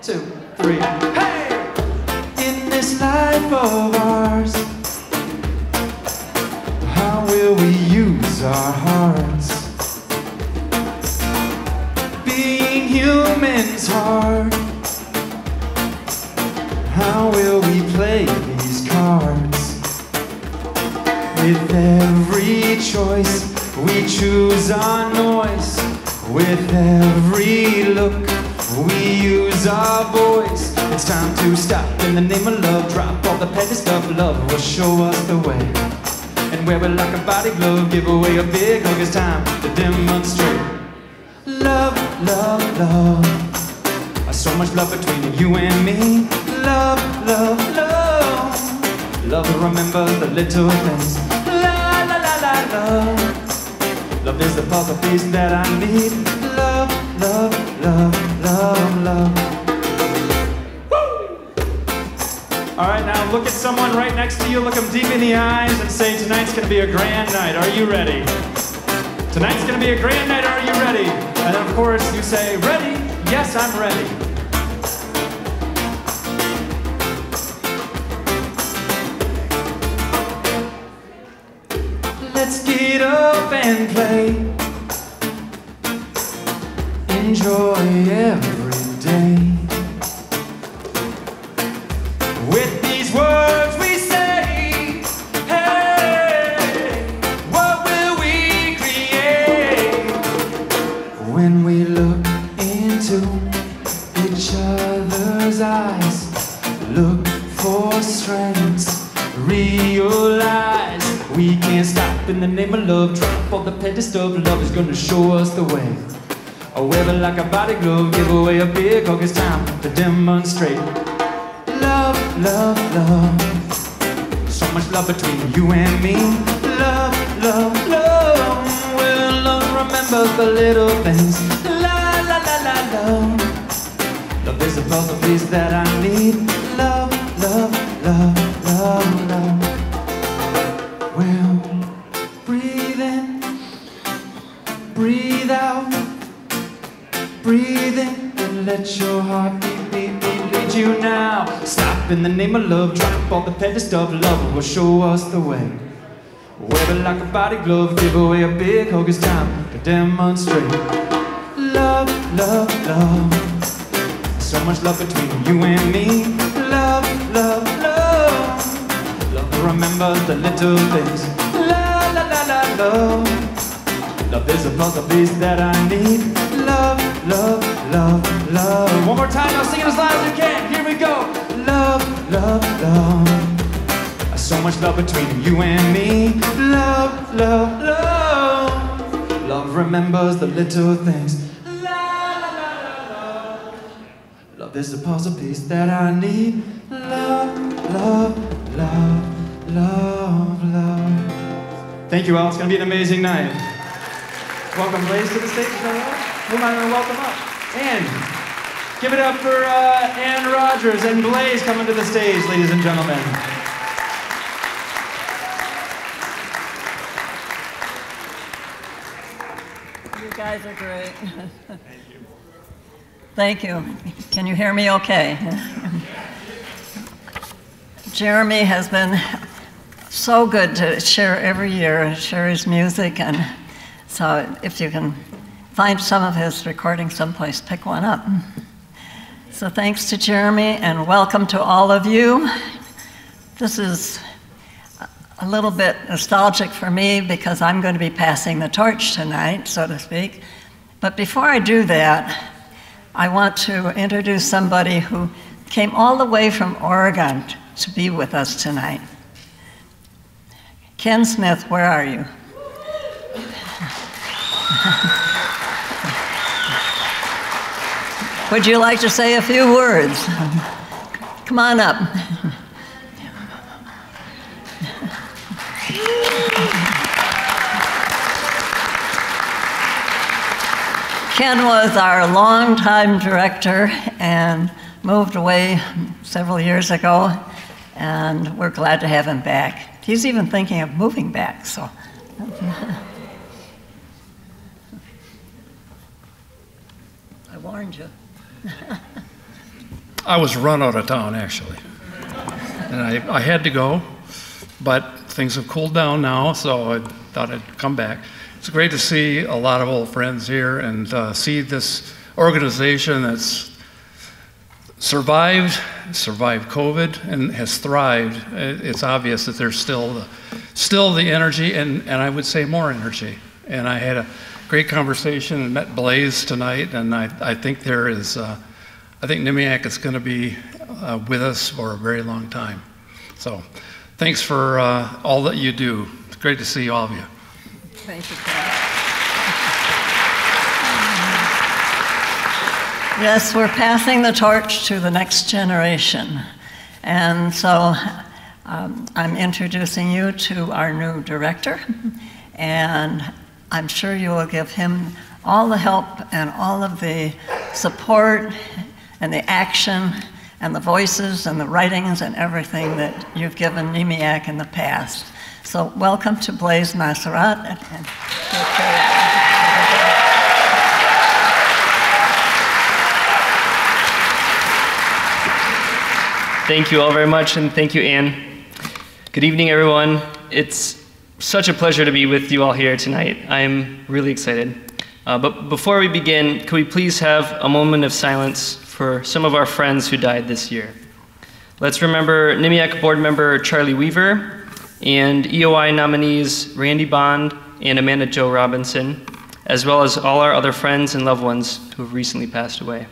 2, 3. Hey! In this life of ours, how will we use our hearts? Being human's hard. How will we play these cards? With every choice, we choose our noise. With every look, we use our voice. It's time to stop in the name of love. Drop all the petty stuff. Love will show us the way. And wear it like a body glove. Give away a big hug. It's time to demonstrate. Love, love, love. So much love between you and me. Love, love, love. Love will remember the little things. La, la, la, la, love. Love is the puzzle piece that I need. Love, love, love, love, love. Woo! All right, now look at someone right next to you. Look them deep in the eyes and say, tonight's gonna be a grand night. Are you ready? Tonight's gonna be a grand night. Are you ready? And then of course you say, ready? Yes, I'm ready. Let's get up and play. Enjoy every day. With these words we say, hey, what will we create? When we look into each other's eyes, look for strengths, realize we can't stop in the name of love. Drop all the petty stuff. Love is gonna show us the way. I wear it like a body glove. Give away a big hug. It's time to demonstrate. Love, love, love. So much love between you and me. Love, love, love. Well, love remembers the little things. La, la, la, la, love. Love is a puzzle piece that I need. Love, love, love, love, love. Well, breathe in, breathe out. Breathe in and let your heart beat, beat, beat, lead you now. Stop in the name of love. Drop all the petty stuff. Love will show us the way. Wear it like a body glove. Give away a big hug. It's time to demonstrate. Love, love, love. So much love between you and me. Love, love, love. Love remembers the little things. La, la, la, la, love. Love is a puzzle piece that I need. Love, love, love, love. One more time, now sing it as loud as you can. Here we go. Love, love, love. So much love between you and me. Love, love, love. Love remembers the little things. La, la, la, la, love. Love is the puzzle piece that I need. Love, love, love, love, love. Thank you all. It's going to be an amazing night. Welcome Blase to the stage. Who am I going to welcome up? And give it up for Ann Rogers and Blase coming to the stage, ladies and gentlemen. You guys are great. Thank you. Thank you. Can you hear me okay? Jeremy has been so good to share every year, share his music, and so if you can find some of his recordings someplace, pick one up. So thanks to Jeremy, and welcome to all of you. This is a little bit nostalgic for me because I'm going to be passing the torch tonight, so to speak. But before I do that, I want to introduce somebody who came all the way from Oregon to be with us tonight. Ken Smith, where are you? Would you like to say a few words? Come on up. Ken was our longtime director and moved away several years ago, and we're glad to have him back. He's even thinking of moving back, so. I warned you. I was run out of town, actually. And I had to go, but things have cooled down now, so I thought I'd come back. It's great to see a lot of old friends here and see this organization that's survived COVID and has thrived. It's obvious that there's still the energy, and I would say more energy. And I had a great conversation and met Blase tonight, and I think there is, I think NMEAC is going to be with us for a very long time. So thanks for all that you do. It's great to see all of you. Thank you, Carl. Yes, we're passing the torch to the next generation. And so I'm introducing you to our new director, and I'm sure you will give him all the help and all of the support and the action and the voices and the writings and everything that you've given NMEAC in the past. So welcome to Blase Masserant. Thank you all very much, and thank you, Anne. Good evening, everyone. It's such a pleasure to be with you all here tonight. I'm really excited. But before we begin, could we please have a moment of silence for some of our friends who died this year? Let's remember NMEAC board member Charlie Weaver and EOI nominees Randy Bond and Amanda Jo Robinson, as well as all our other friends and loved ones who have recently passed away.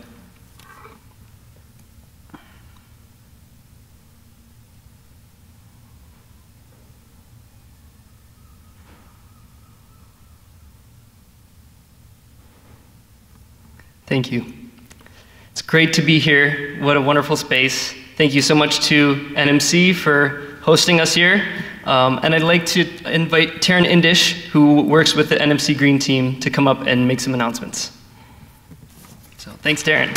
Thank you. It's great to be here. What a wonderful space. Thank you so much to NMC for hosting us here. And I'd like to invite Taryn Indish, who works with the NMC Green team, to come up and make some announcements. So thanks, Taryn.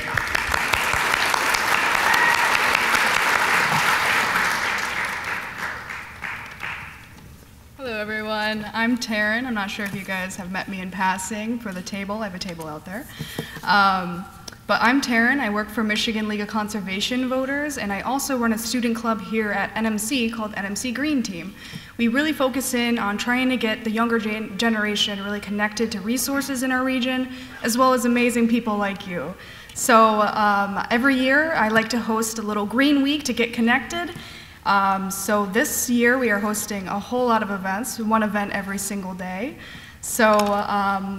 Hello, everyone. I'm Taryn. I'm not sure if you guys have met me in passing for the table. I have a table out there. But I'm Taryn. I work for Michigan League of Conservation Voters, and I also run a student club here at NMC called NMC Green Team. We really focus in on trying to get the younger generation really connected to resources in our region, as well as amazing people like you. So every year, I like to host a little Green Week to get connected. So this year, we are hosting a whole lot of events, one event every single day. So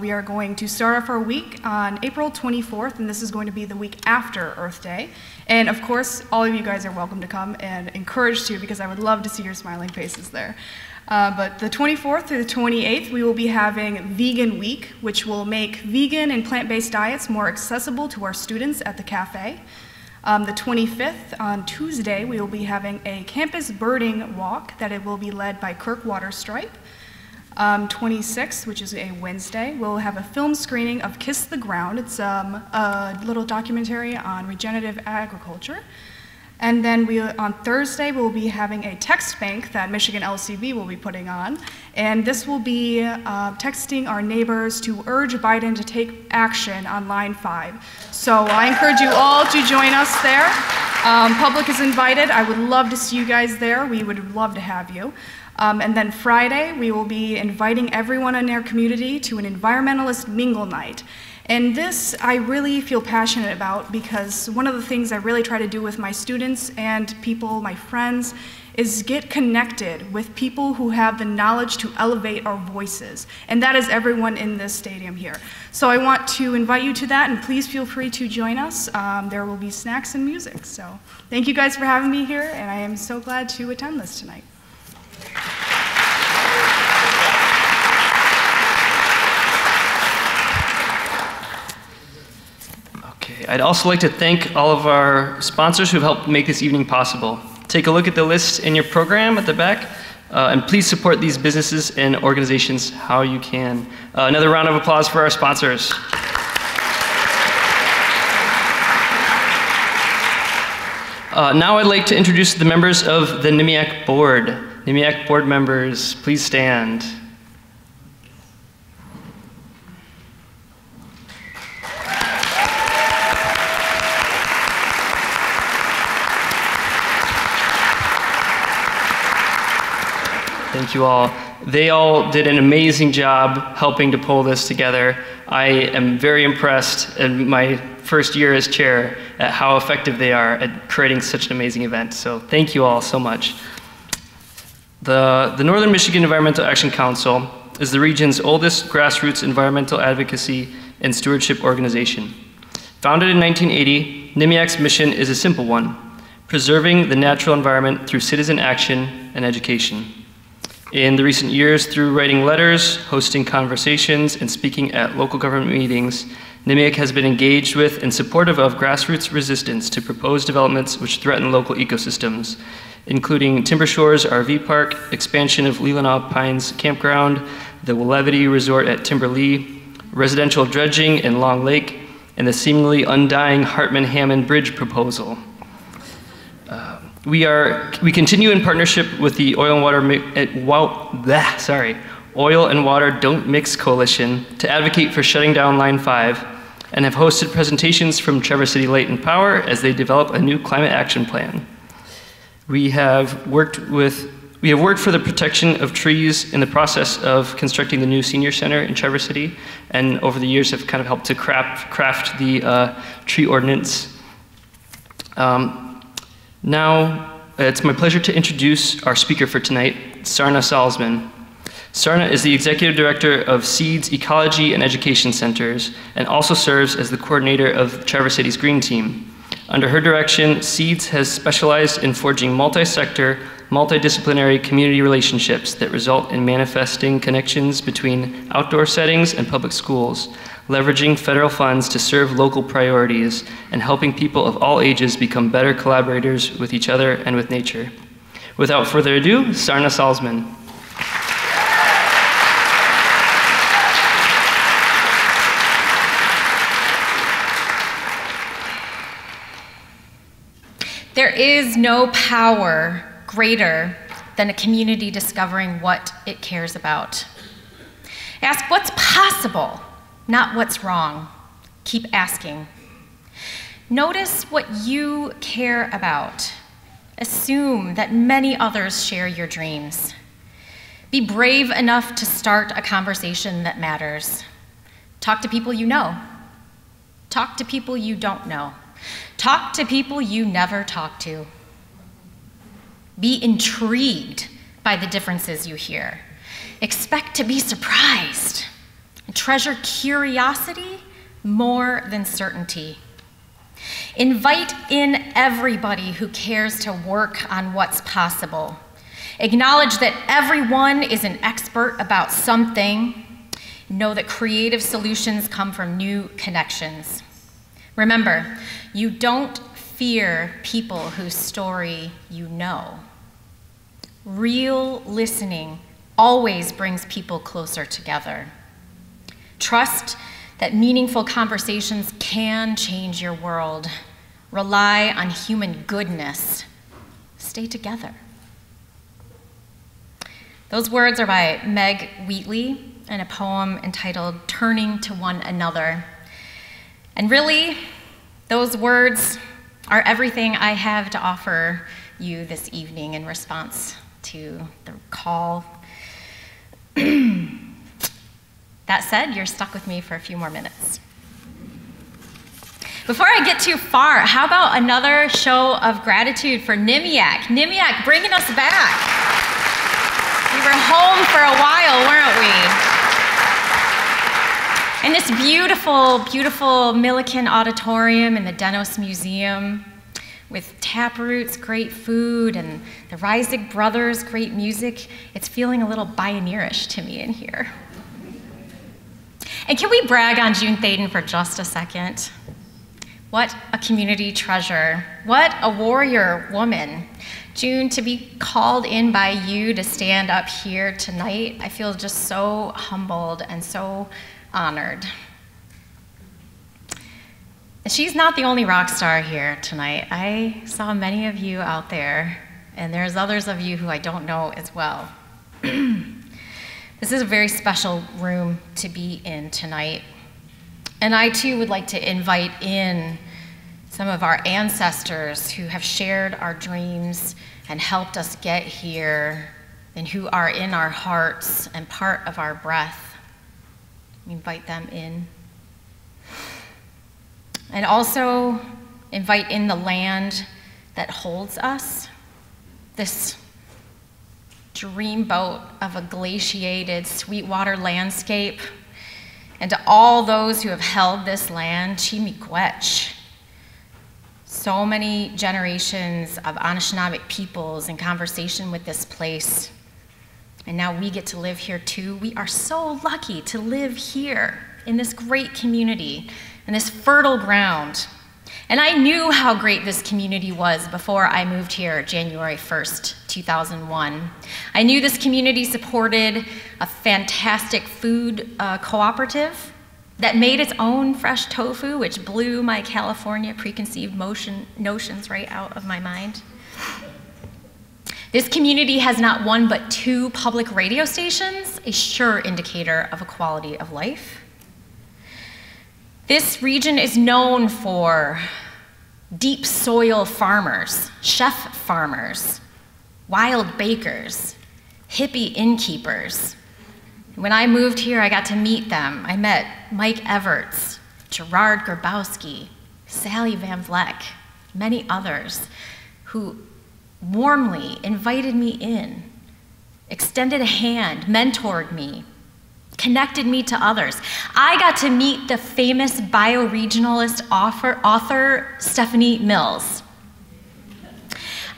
we are going to start off our week on April 24th, and this is going to be the week after Earth Day. And of course, all of you guys are welcome to come and encouraged to, because I would love to see your smiling faces there. But the 24th through the 28th, we will be having Vegan Week, which will make vegan and plant-based diets more accessible to our students at the cafe. The 25th, on Tuesday, we will be having a campus birding walk that it will be led by Kirk Waterstripe. 26th, which is a Wednesday, we'll have a film screening of Kiss the Ground. It's a little documentary on regenerative agriculture. And then on Thursday, we'll be having a text bank that Michigan LCV will be putting on. And this will be texting our neighbors to urge Biden to take action on line 5. So I encourage you all to join us there. Public is invited. I would love to see you guys there. We would love to have you. And then Friday, we will be inviting everyone in our community to an environmentalist mingle night. And this I really feel passionate about, because one of the things I really try to do with my students and people, my friends, is get connected with people who have the knowledge to elevate our voices. And that is everyone in this stadium here. So I want to invite you to that, and please feel free to join us. There will be snacks and music. So thank you guys for having me here, and I am so glad to attend this tonight. Okay, I'd also like to thank all of our sponsors who have helped make this evening possible. Take a look at the list in your program at the back, and please support these businesses and organizations how you can. Another round of applause for our sponsors. Now I'd like to introduce the members of the NMEAC board. NMEAC board members, please stand. Thank you all. They all did an amazing job helping to pull this together. I am very impressed in my first year as chair at how effective they are at creating such an amazing event. So thank you all so much. The Northern Michigan Environmental Action Council is the region's oldest grassroots environmental advocacy and stewardship organization. Founded in 1980, NMEAC's mission is a simple one: preserving the natural environment through citizen action and education. In the recent years, through writing letters, hosting conversations, and speaking at local government meetings, NMEAC has been engaged with and supportive of grassroots resistance to proposed developments which threaten local ecosystems, including Timber Shores RV Park, expansion of Leelanau Pines Campground, the Levity Resort at Timberlee, residential dredging in Long Lake, and the seemingly undying Hartman-Hammond Bridge proposal. We continue in partnership with the Oil and Water Don't Mix Coalition to advocate for shutting down Line 5, and have hosted presentations from Traverse City Light and Power as they develop a new climate action plan. We have worked for the protection of trees in the process of constructing the new senior center in Traverse City, and over the years have kind of helped to craft the tree ordinance. Now, it's my pleasure to introduce our speaker for tonight, Sarna Salzman. Sarna is the Executive Director of SEED's Ecology and Education Centers, and also serves as the coordinator of Traverse City's Green Team. Under her direction, SEEDS has specialized in forging multi-sector, multidisciplinary community relationships that result in manifesting connections between outdoor settings and public schools, leveraging federal funds to serve local priorities, and helping people of all ages become better collaborators with each other and with nature. Without further ado, Sarna Salzman. There is no power greater than a community discovering what it cares about. Ask what's possible, not what's wrong. Keep asking. Notice what you care about. Assume that many others share your dreams. Be brave enough to start a conversation that matters. Talk to people you know. Talk to people you don't know. Talk to people you never talk to. Be intrigued by the differences you hear. Expect to be surprised. Treasure curiosity more than certainty. Invite in everybody who cares to work on what's possible. Acknowledge that everyone is an expert about something. Know that creative solutions come from new connections. Remember, you don't fear people whose story you know. Real listening always brings people closer together. Trust that meaningful conversations can change your world. Rely on human goodness. Stay together. Those words are by Meg Wheatley in a poem entitled Turning to One Another. And really, those words are everything I have to offer you this evening in response to the call. That said, you're stuck with me for a few more minutes. Before I get too far, how about another show of gratitude for NMEAC? NMEAC bringing us back. We were home for a while, weren't we? In this beautiful, beautiful Milliken Auditorium in the Denos Museum, with Taproots, great food, and the Reisig brothers, great music, it's feeling a little pioneerish to me in here. And can we brag on June Thaden for just a second? What a community treasure. What a warrior woman. June, to be called in by you to stand up here tonight, I feel just so humbled and so honored. She's not the only rock star here tonight. I saw many of you out there, and there's others of you who I don't know as well. This is a very special room to be in tonight. And I too would like to invite in some of our ancestors who have shared our dreams and helped us get here and who are in our hearts and part of our breath. We invite them in. And also invite in the land that holds us, this dreamboat of a glaciated Sweetwater landscape, and to all those who have held this land, Chimiquetch. So many generations of Anishinaabe peoples in conversation with this place, and now we get to live here too. We are so lucky to live here in this great community, in this fertile ground. And I knew how great this community was before I moved here January 1st, 2001. I knew this community supported a fantastic food cooperative that made its own fresh tofu, which blew my California preconceived notions right out of my mind. This community has not one but 2 public radio stations, a sure indicator of a quality of life. This region is known for deep soil farmers, chef farmers, wild bakers, hippie innkeepers. When I moved here, I got to meet them. I met Mike Everts, Gerard Grabowski, Sally Van Vleck, many others who warmly invited me in, extended a hand, mentored me, connected me to others. I got to meet the famous bioregionalist author Stephanie Mills.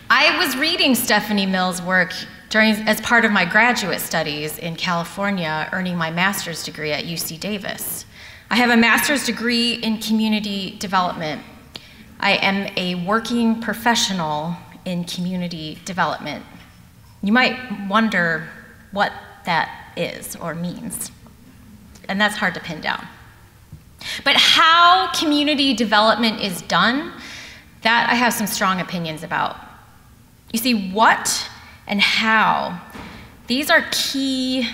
I was reading Stephanie Mills' work as part of my graduate studies in California, earning my master's degree at UC Davis. I have a master's degree in community development. I am a working professional in community development. You might wonder what that is or means, and that's hard to pin down. But how community development is done, that I have some strong opinions about. You see, what and how, these are key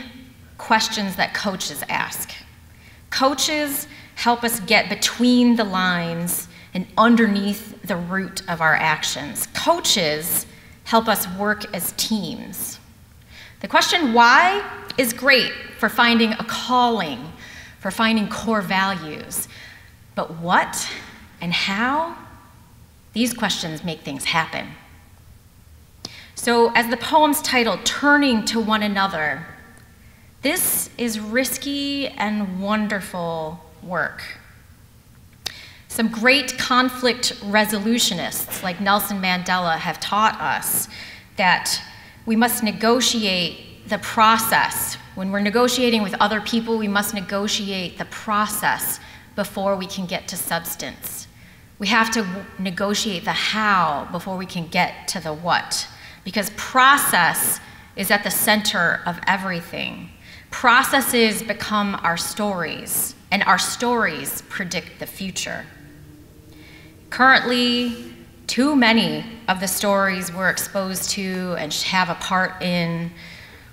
questions that coaches ask. Coaches help us get between the lines and underneath the root of our actions. Coaches help us work as teams. The question why is great for finding a calling, for finding core values. But what and how? These questions make things happen. So as the poem's title, Turning to One Another, this is risky and wonderful work. Some great conflict resolutionists like Nelson Mandela have taught us that we must negotiate the process. When we're negotiating with other people, we must negotiate the process before we can get to substance. We have to negotiate the how before we can get to the what, because process is at the center of everything. Processes become our stories, and our stories predict the future. Currently, too many of the stories we're exposed to and have a part in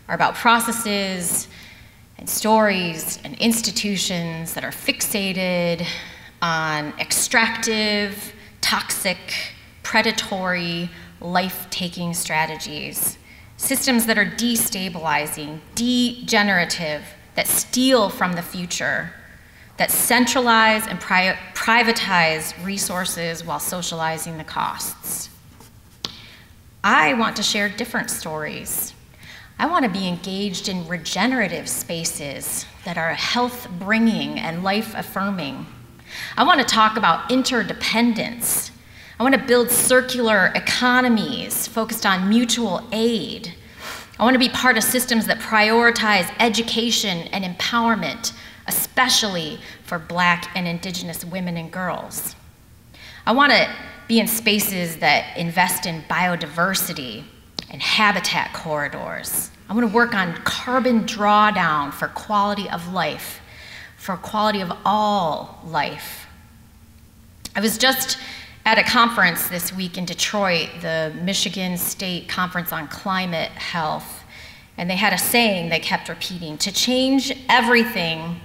are about processes and stories and institutions that are fixated on extractive, toxic, predatory, life-taking strategies. Systems that are destabilizing, degenerative, that steal from the future, that centralize and privatize resources while socializing the costs. I want to share different stories. I want to be engaged in regenerative spaces that are health-bringing and life-affirming. I want to talk about interdependence. I want to build circular economies focused on mutual aid. I want to be part of systems that prioritize education and empowerment, especially for Black and Indigenous women and girls. I want to be in spaces that invest in biodiversity and habitat corridors. I want to work on carbon drawdown for quality of life, for quality of all life. I was just at a conference this week in Detroit, the Michigan State Conference on Climate Health, and they had a saying they kept repeating: to change everything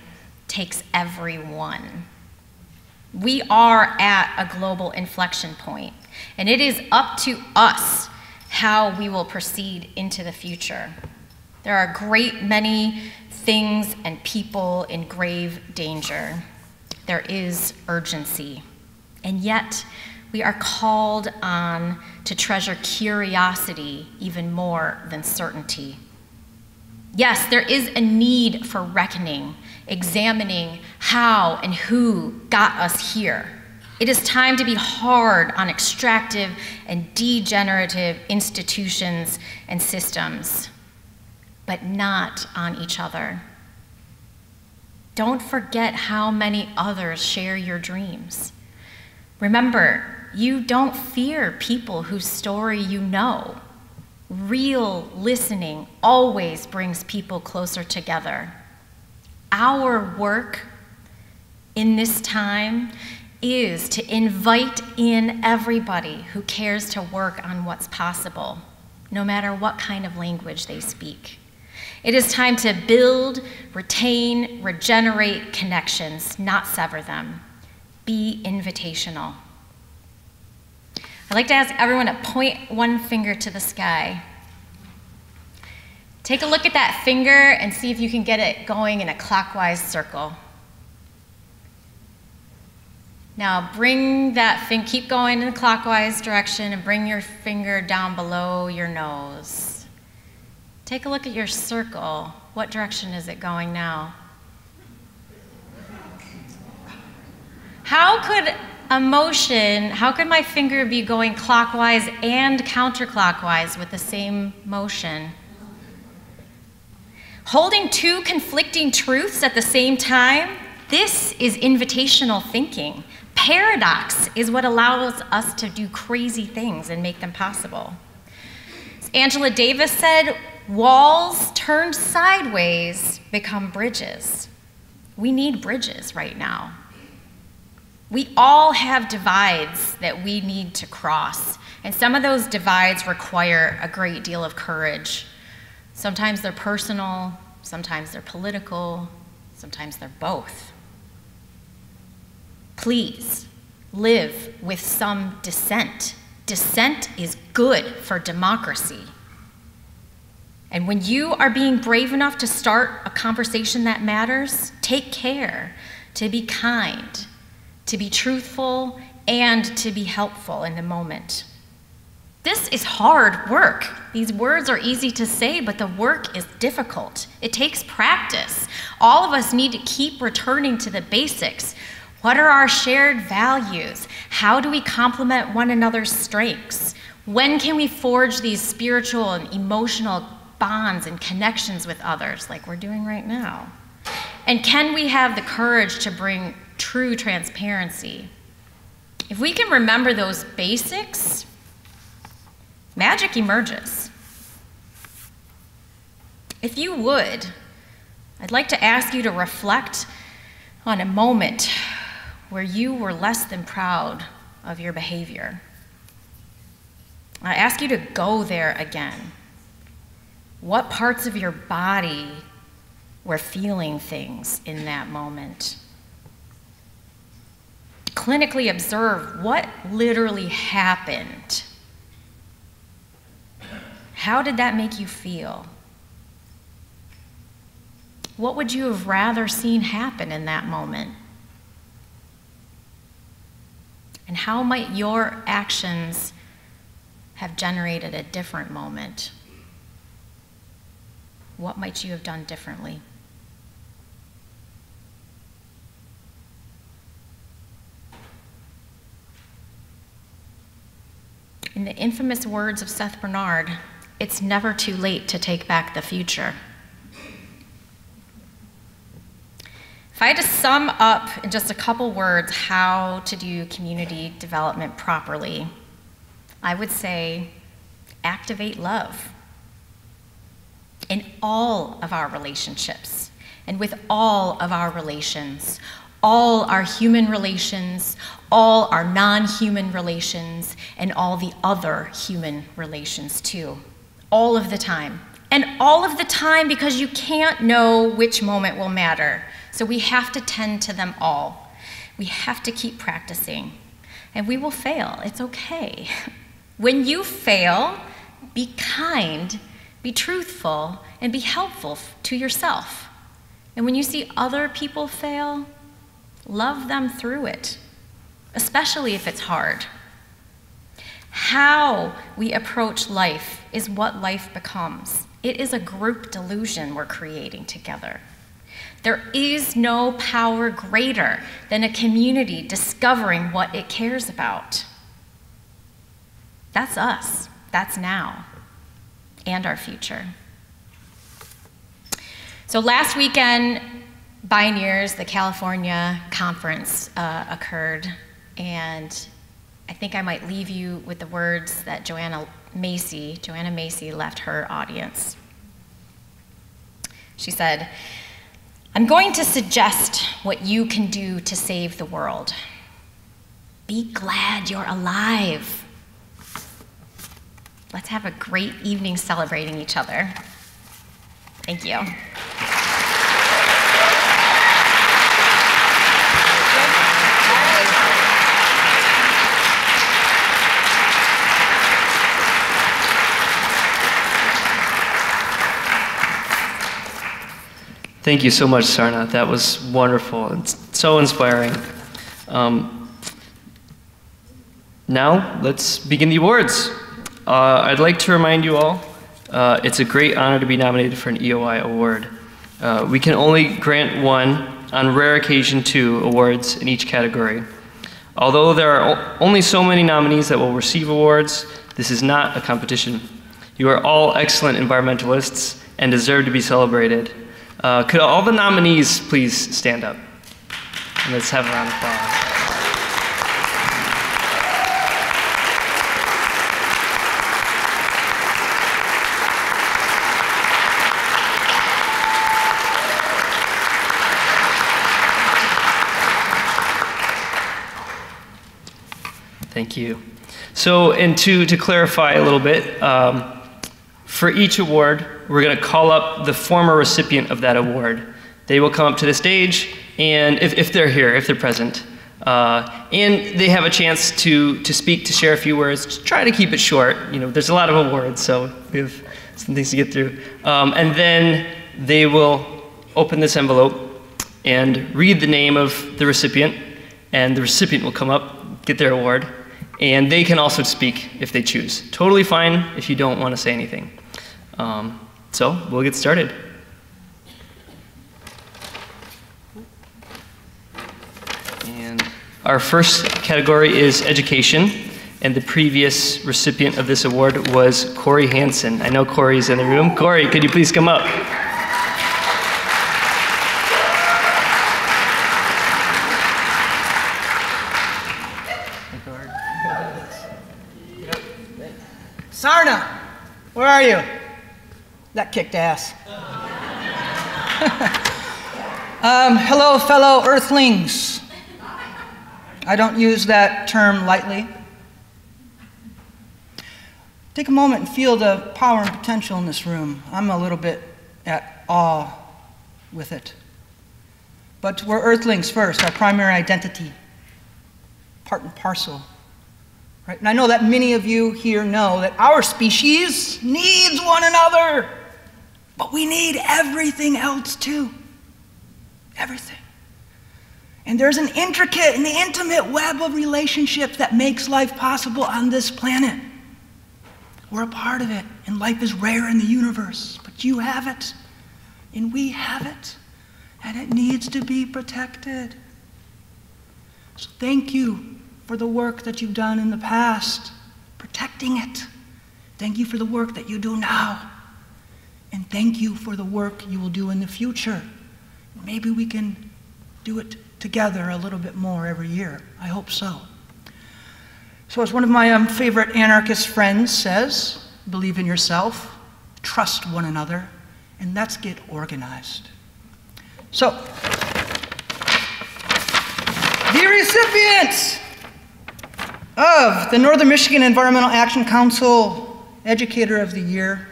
takes everyone. We are at a global inflection point, and it is up to us how we will proceed into the future. There are a great many things and people in grave danger. There is urgency, and yet we are called on to treasure curiosity even more than certainty. Yes, there is a need for reckoning, examining how and who got us here. It is time to be hard on extractive and degenerative institutions and systems, but not on each other. Don't forget how many others share your dreams. Remember, you don't fear people whose story you know. Real listening always brings people closer together. Our work in this time is to invite in everybody who cares to work on what's possible, no matter what kind of language they speak. It is time to build, retain, regenerate connections, not sever them. Be invitational. I'd like to ask everyone to point one finger to the sky. Take a look at that finger and see if you can get it going in a clockwise circle. Now bring that finger, keep going in the clockwise direction and bring your finger down below your nose. Take a look at your circle. What direction is it going now? How could my finger be going clockwise and counterclockwise with the same motion? Holding two conflicting truths at the same time, this is invitational thinking. Paradox is what allows us to do crazy things and make them possible. As Angela Davis said, walls turned sideways become bridges. We need bridges right now. We all have divides that we need to cross, and some of those divides require a great deal of courage. Sometimes they're personal, sometimes they're political, sometimes they're both. Please live with some dissent. Dissent is good for democracy. And when you are being brave enough to start a conversation that matters, take care to be kind, to be truthful, and to be helpful in the moment. This is hard work. These words are easy to say, but the work is difficult. It takes practice. All of us need to keep returning to the basics. What are our shared values? How do we complement one another's strengths? When can we forge these spiritual and emotional bonds and connections with others like we're doing right now? And can we have the courage to bring true transparency? If we can remember those basics, magic emerges. If you would, I'd like to ask you to reflect on a moment where you were less than proud of your behavior. I ask you to go there again. What parts of your body were feeling things in that moment? Clinically observe what literally happened. How did that make you feel? What would you have rather seen happen in that moment? And how might your actions have generated a different moment? What might you have done differently? In the infamous words of Seth Bernard, it's never too late to take back the future. If I had to sum up in just a couple words how to do community development properly, I would say activate love in all of our relationships and with all of our relations, all our human relations, all our non-human relations, and all the other human relations too. All of the time. And all of the time because you can't know which moment will matter. So we have to tend to them all. We have to keep practicing. And we will fail. It's okay. When you fail, be kind, be truthful, and be helpful to yourself. And when you see other people fail, love them through it, especially if it's hard. How we approach life is what life becomes. It is a group delusion we're creating together. There is no power greater than a community discovering what it cares about. That's us. That's now. And our future. So last weekend, Bioneers, the California conference occurred, and I think I might leave you with the words that Joanna Macy left her audience. She said, "I'm going to suggest what you can do to save the world. Be glad you're alive. Let's have a great evening celebrating each other." Thank you. Thank you so much, Sarna. That was wonderful and so inspiring. Now, let's begin the awards. I'd like to remind you all, it's a great honor to be nominated for an EOI award. We can only grant one, on rare occasion 2, awards in each category. Although there are only so many nominees that will receive awards, this is not a competition. You are all excellent environmentalists and deserve to be celebrated. Could all the nominees please stand up? And let's have a round of applause. Thank you. So, and to clarify a little bit, for each award, we're going to call up the former recipient of that award. They will come up to the stage, and if they're here, if they're present, and they have a chance to speak, to share a few words. Just try to keep it short. You know, there's a lot of awards, so we have some things to get through. And then they will open this envelope and read the name of the recipient, and the recipient will come up, get their award, and they can also speak if they choose. Totally fine if you don't want to say anything. So we'll get started. And our first category is education, and the previous recipient of this award was Corey Hansen. I know Corey's in the room. Corey, could you please come up? Sarna, where are you? That kicked ass. Hello, fellow Earthlings. I don't use that term lightly. Take a moment and feel the power and potential in this room. I'm a little bit at awe with it. But we're Earthlings first, our primary identity, part and parcel. Right? And I know that many of you here know that our species needs one another, but we need everything else too. Everything. And there's an intricate and intimate web of relationships that makes life possible on this planet. We're a part of it, and life is rare in the universe, but you have it, and we have it, and it needs to be protected. So thank you for the work that you've done in the past, protecting it. Thank you for the work that you do now. And thank you for the work you will do in the future. Maybe we can do it together a little bit more every year. I hope so. So as one of my favorite anarchist friends says, believe in yourself, trust one another, and let's get organized. So, the recipients of the Northern Michigan Environmental Action Council Educator of the Year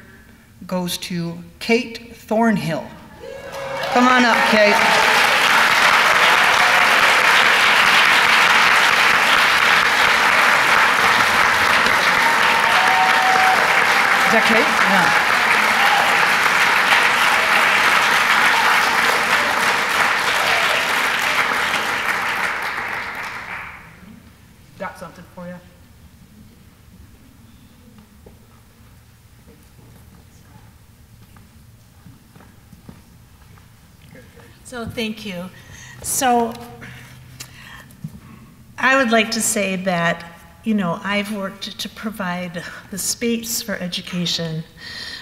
goes to Kate Thornhill. Come on up, Kate. decade? Yeah. Got something for you. So thank you. So I would like to say that, you know, I've worked to provide the space for education,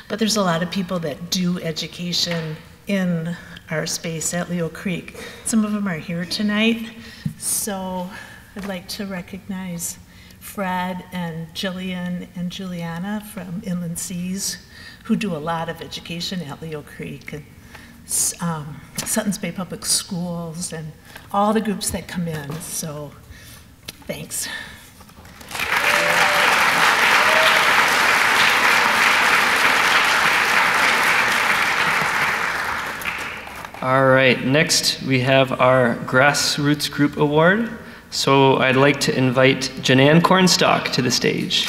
but there's a lot of people that do education in our space at Leo Creek. Some of them are here tonight, so I'd like to recognize Fred and Jillian and Juliana from Inland Seas, who do a lot of education at Leo Creek, and Suttons Bay Public Schools, and all the groups that come in, so thanks. All right, next we have our Grassroots Group Award. So I'd like to invite Jannan Cornstalk to the stage.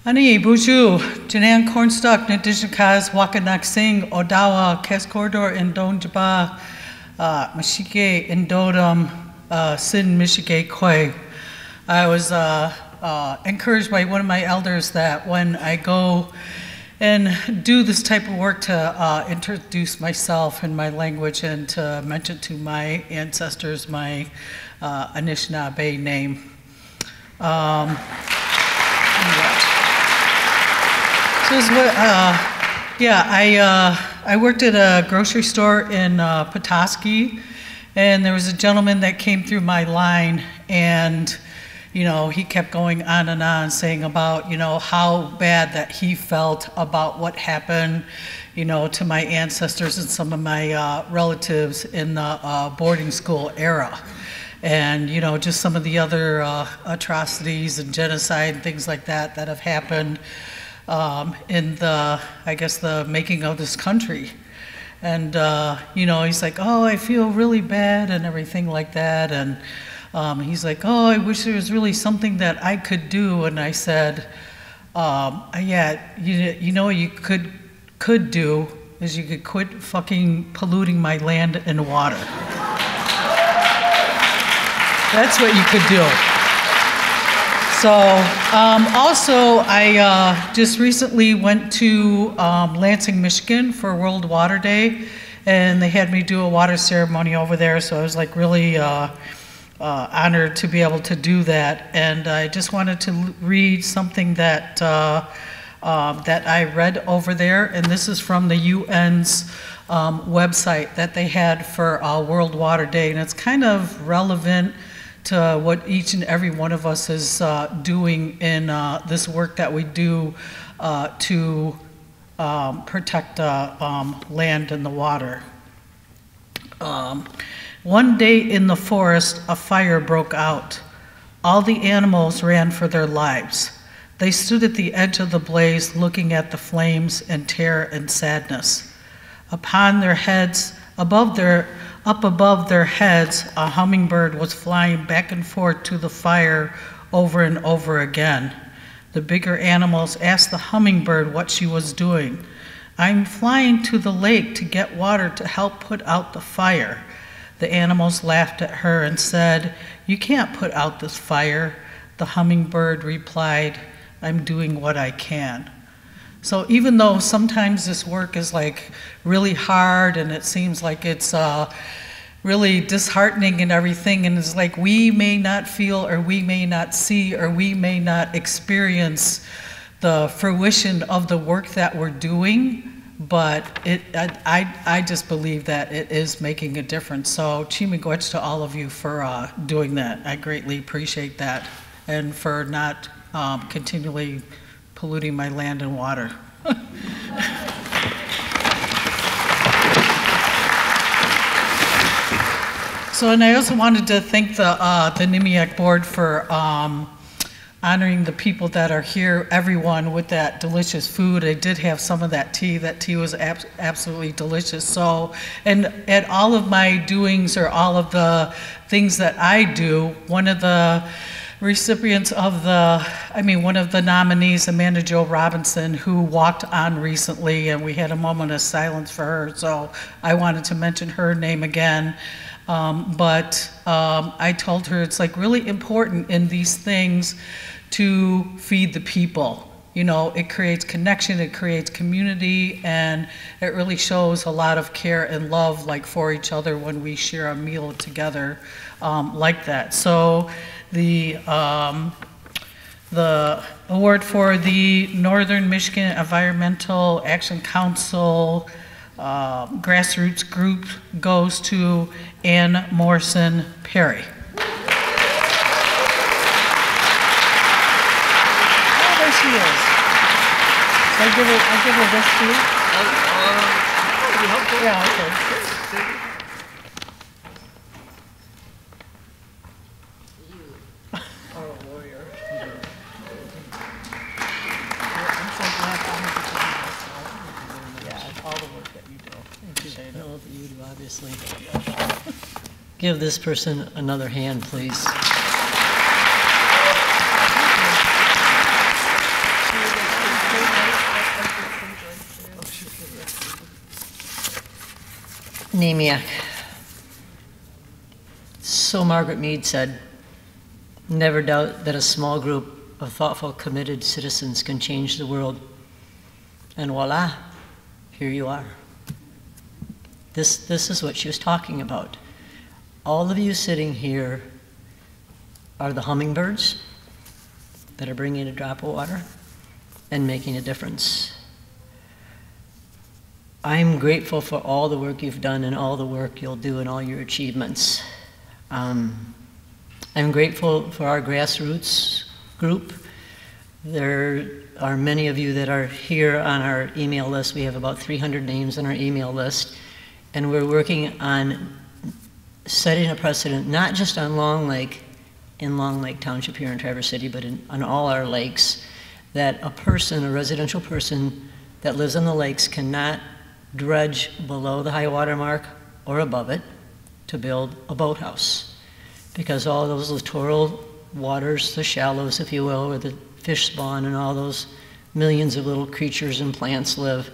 Ani Buju, Jannan Cornstalk, Nadishikaz, Wakanak Singh, Odawa, Kes Corridor, Indon Jaba, Mashike, Indodam, Sin Mishike Koi. I was encouraged by one of my elders that when I go and do this type of work to introduce myself and my language and to mention to my ancestors my Anishinaabe name. So is what, I worked at a grocery store in Petoskey, and there was a gentleman that came through my line, and you know, he kept going on and on saying about, you know, how bad that he felt about what happened, you know, to my ancestors and some of my relatives in the boarding school era. And, you know, just some of the other atrocities and genocide and things like that that have happened in the, I guess, the making of this country. And, you know, he's like, oh, I feel really bad and everything like that. And he's like, oh, I wish there was really something that I could do. And I said, yeah, you know what you could do is you could quit fucking polluting my land and water. That's what you could do. So also, I just recently went to Lansing, Michigan for World Water Day, and they had me do a water ceremony over there, so I was like really honored to be able to do that. And I just wanted to read something that, that I read over there, and this is from the UN's website that they had for World Water Day, and it's kind of relevant to what each and every one of us is doing in this work that we do to protect land and the water. One day in the forest, a fire broke out. All the animals ran for their lives. They stood at the edge of the blaze looking at the flames in terror and sadness. Upon their heads, up above their heads, a hummingbird was flying back and forth to the fire over and over again. The bigger animals asked the hummingbird what she was doing. I'm flying to the lake to get water to help put out the fire. The animals laughed at her and said, you can't put out this fire. The hummingbird replied, I'm doing what I can. So even though sometimes this work is like really hard and it seems like it's really disheartening and everything, and it's like we may not feel or we may not see or we may not experience the fruition of the work that we're doing, but I just believe that it is making a difference. So chimigwech to all of you for doing that. I greatly appreciate that, and for not continually polluting my land and water. So, and I also wanted to thank the NMEAC board for honoring the people that are here, everyone, with that delicious food. I did have some of that tea. That tea was absolutely delicious. So, and at all of my doings, or all of the things that I do, one of the recipients of one of the nominees, Amanda Jo Robinson, who walked on recently, and we had a moment of silence for her, so I wanted to mention her name again. I told her it's like really important in these things to feed the people. You know, it creates connection, it creates community, and it really shows a lot of care and love, like, for each other when we share a meal together like that. So the award for the Northern Michigan Environmental Action Council grassroots group goes to Ann Morrison Perry. Oh, there she is. I give her this too. Yeah, okay. Obviously. Give this person another hand, please. NMEAC. So Margaret Mead said, "Never doubt that a small group of thoughtful, committed citizens can change the world." And voila, here you are. This is what she was talking about. All of you sitting here are the hummingbirds that are bringing a drop of water and making a difference. I'm grateful for all the work you've done and all the work you'll do and all your achievements. I'm grateful for our grassroots group. There are many of you that are here on our email list. We have about 300 names on our email list. And we're working on setting a precedent, not just on Long Lake, in Long Lake Township here in Traverse City, but on all our lakes, that a residential person that lives on the lakes cannot dredge below the high water mark or above it to build a boathouse. Because all those littoral waters, the shallows, if you will, where the fish spawn and all those millions of little creatures and plants live,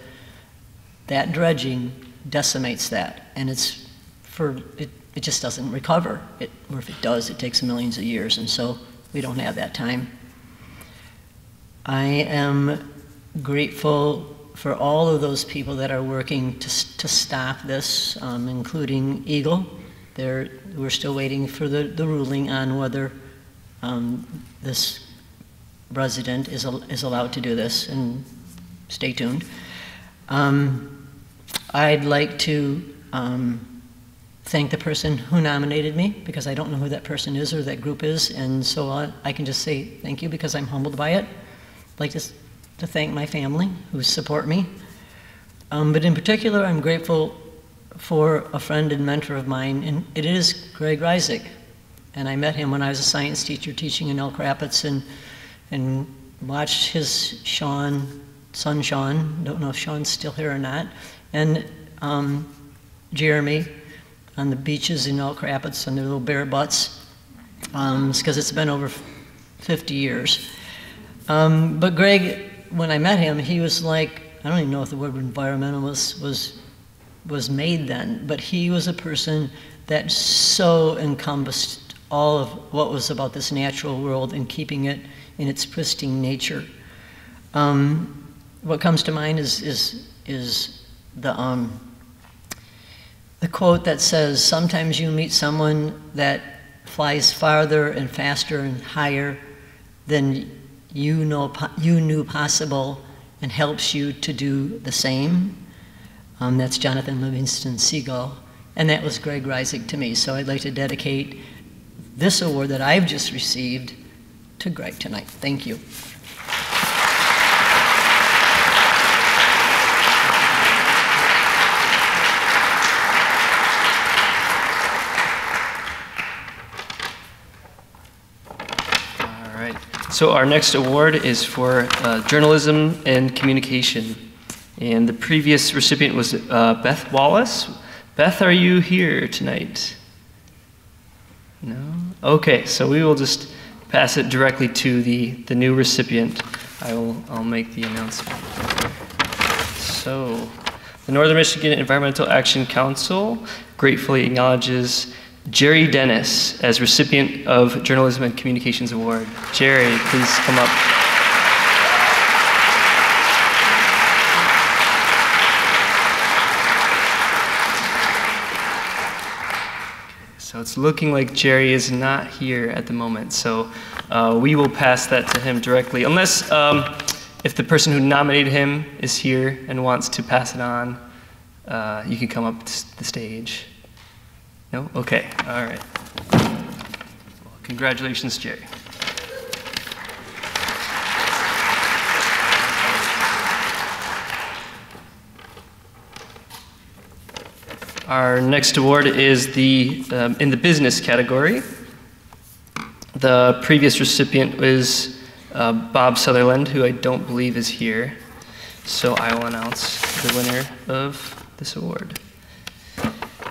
that dredging decimates that, and it just doesn't recover. Or if it does, it takes millions of years, and so we don't have that time. I am grateful for all of those people that are working to stop this, including Eagle. We're still waiting for the ruling on whether this resident is allowed to do this, and stay tuned. I'd like to thank the person who nominated me, because I don't know who that person is or that group is, and so I can just say thank you because I'm humbled by it. I'd like to thank my family who support me. But in particular, I'm grateful for a friend and mentor of mine, and it is Jeremy Reisig. And I met him when I was a science teacher teaching in Elk Rapids, and watched his son Sean, don't know if Sean's still here or not, and Jeremy on the beaches in Elk Rapids on their little bare butts, because it's been over 50 years. But Greg, when I met him, he was like, I don't even know if the word environmentalist was made then, but he was a person that so encompassed all of what was about this natural world and keeping it in its pristine nature. What comes to mind is the quote that says, "Sometimes you meet someone that flies farther and faster and higher than you knew possible and helps you to do the same." That's Jonathan Livingston Seagull, and that was Greg Reisig to me. So I'd like to dedicate this award that I've just received to Greg tonight. Thank you. So our next award is for journalism and communication. And the previous recipient was Beth Wallace. Beth, are you here tonight? No? Okay, so we will just pass it directly to the new recipient. I'll make the announcement. So, the Northern Michigan Environmental Action Council gratefully acknowledges Jerry Dennis as recipient of Journalism and Communications Award. Jerry, please come up. So it's looking like Jerry is not here at the moment, so we will pass that to him directly, unless if the person who nominated him is here and wants to pass it on, you can come up to the stage. No? Okay, all right. Well, congratulations, Jerry. Our next award is in the business category. The previous recipient was Bob Sutherland, who I don't believe is here. So I will announce the winner of this award.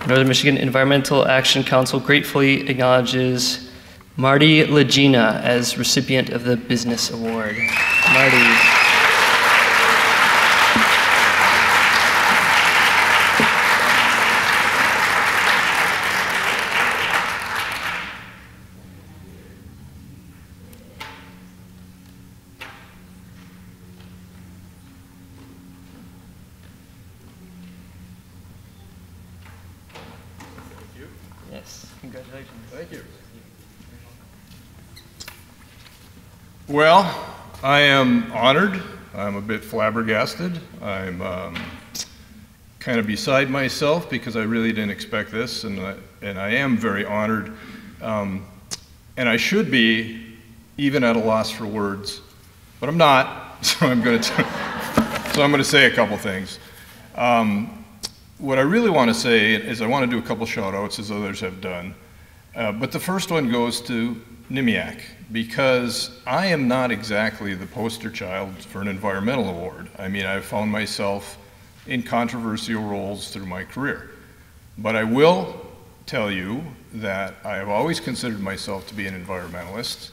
Northern Michigan Environmental Action Council gratefully acknowledges Marty Lagina as recipient of the Business Award. Marty. Well, I am honored. I'm a bit flabbergasted. I'm kind of beside myself because I really didn't expect this, and I am very honored. And I should be even at a loss for words, but I'm not. So I'm going to say a couple things. What I really want to say is I want to do a couple shout outs as others have done. But the first one goes to NMEAC, because I am not exactly the poster child for an environmental award. I mean, I've found myself in controversial roles through my career. But I will tell you that I have always considered myself to be an environmentalist.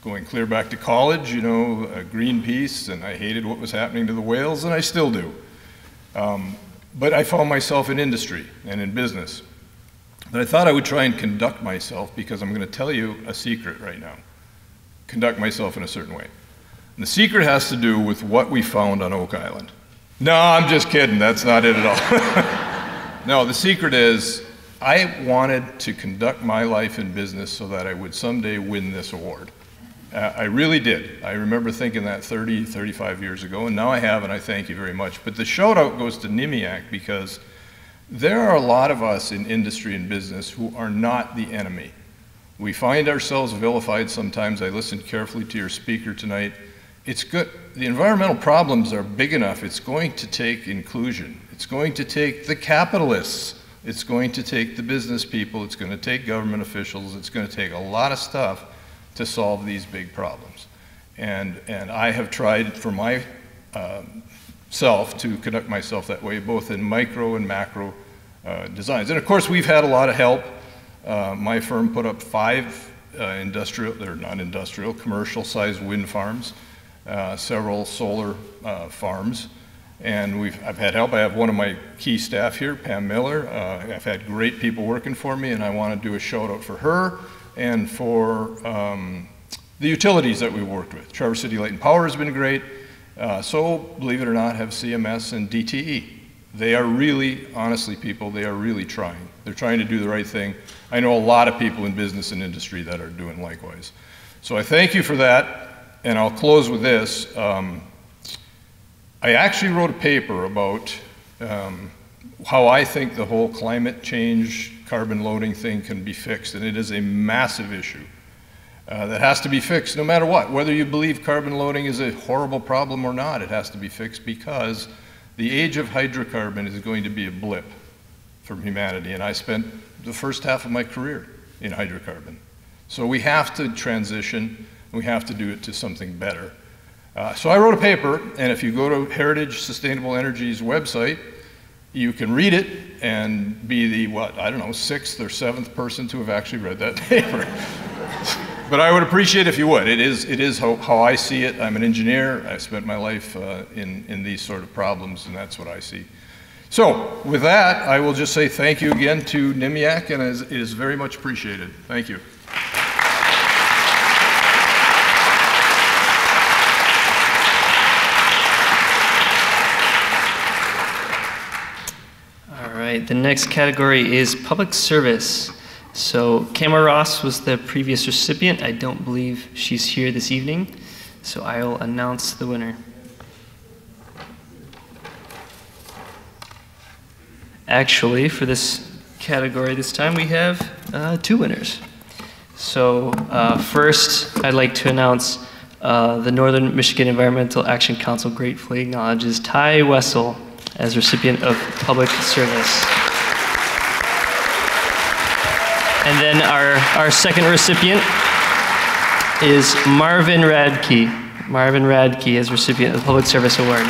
Going clear back to college, you know, Greenpeace, and I hated what was happening to the whales, and I still do. But I found myself in industry and in business. But I thought I would try and conduct myself, because I'm going to tell you a secret right now. Conduct myself in a certain way. And the secret has to do with what we found on Oak Island. No, I'm just kidding. That's not it at all. No, the secret is I wanted to conduct my life in business so that I would someday win this award. I really did. I remember thinking that 30, 35 years ago, and now I have, and I thank you very much. But the shout out goes to NMEAC, because there are a lot of us in industry and business who are not the enemy. We find ourselves vilified sometimes. I listened carefully to your speaker tonight. It's good. The environmental problems are big enough. It's going to take inclusion. It's going to take the capitalists. It's going to take the business people. It's going to take government officials. It's going to take a lot of stuff to solve these big problems. And I have tried for my self to conduct myself that way, both in micro and macro designs. And of course, we've had a lot of help. My firm put up 5 commercial-sized wind farms, several solar farms, and I've had help. I have one of my key staff here, Pam Miller. I've had great people working for me, and I want to do a shout-out for her and for the utilities that we've worked with. Traverse City Light and Power has been great. So, believe it or not, have CMS and DTE. They are really, honestly, people, they are really trying. They're trying to do the right thing. I know a lot of people in business and industry that are doing likewise. So I thank you for that, and I'll close with this. I actually wrote a paper about how I think the whole climate change, carbon loading thing can be fixed, and it is a massive issue that has to be fixed no matter what. Whether you believe carbon loading is a horrible problem or not, it has to be fixed because the age of hydrocarbon is going to be a blip from humanity, and I spent the first half of my career in hydrocarbon. So we have to transition, we have to do it to something better. So I wrote a paper, and if you go to Heritage Sustainable Energy's website, you can read it and be the, what, I don't know, 6th or 7th person to have actually read that paper. But I would appreciate if you would. It is how I see it. I'm an engineer. I spent my life in these sort of problems, and that's what I see. So with that, I will just say thank you again to NMEAC, and it is very much appreciated. Thank you. All right, the next category is public service. So Kama Ross was the previous recipient. I don't believe she's here this evening, so I will announce the winner. Actually, for this category this time, we have 2 winners. So first, I'd like to announce the Northern Michigan Environmental Action Council gratefully acknowledges Ty Wessell as recipient of public service. And then our second recipient is Marvin Radke. Marvin Radke as recipient of the Public Service Award.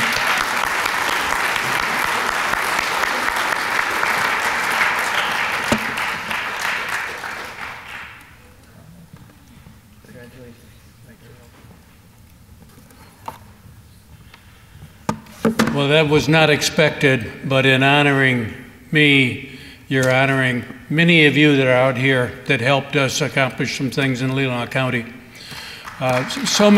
Well, that was not expected, but in honoring me, you're honoring many of you that are out here that helped us accomplish some things in Leelanau County. So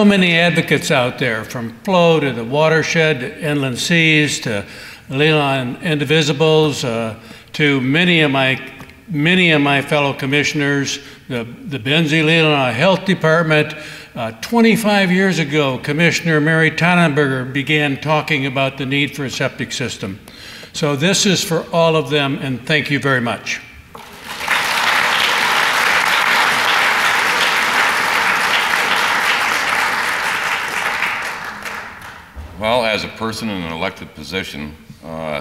many advocates out there, from flow to the watershed, to inland seas, to Leelanau Indivisibles, to many of my fellow commissioners, the Benzie Leelanau Health Department. 25 years ago, Commissioner Mary Tannenberger began talking about the need for a septic system. So this is for all of them, and thank you very much. Well, as a person in an elected position,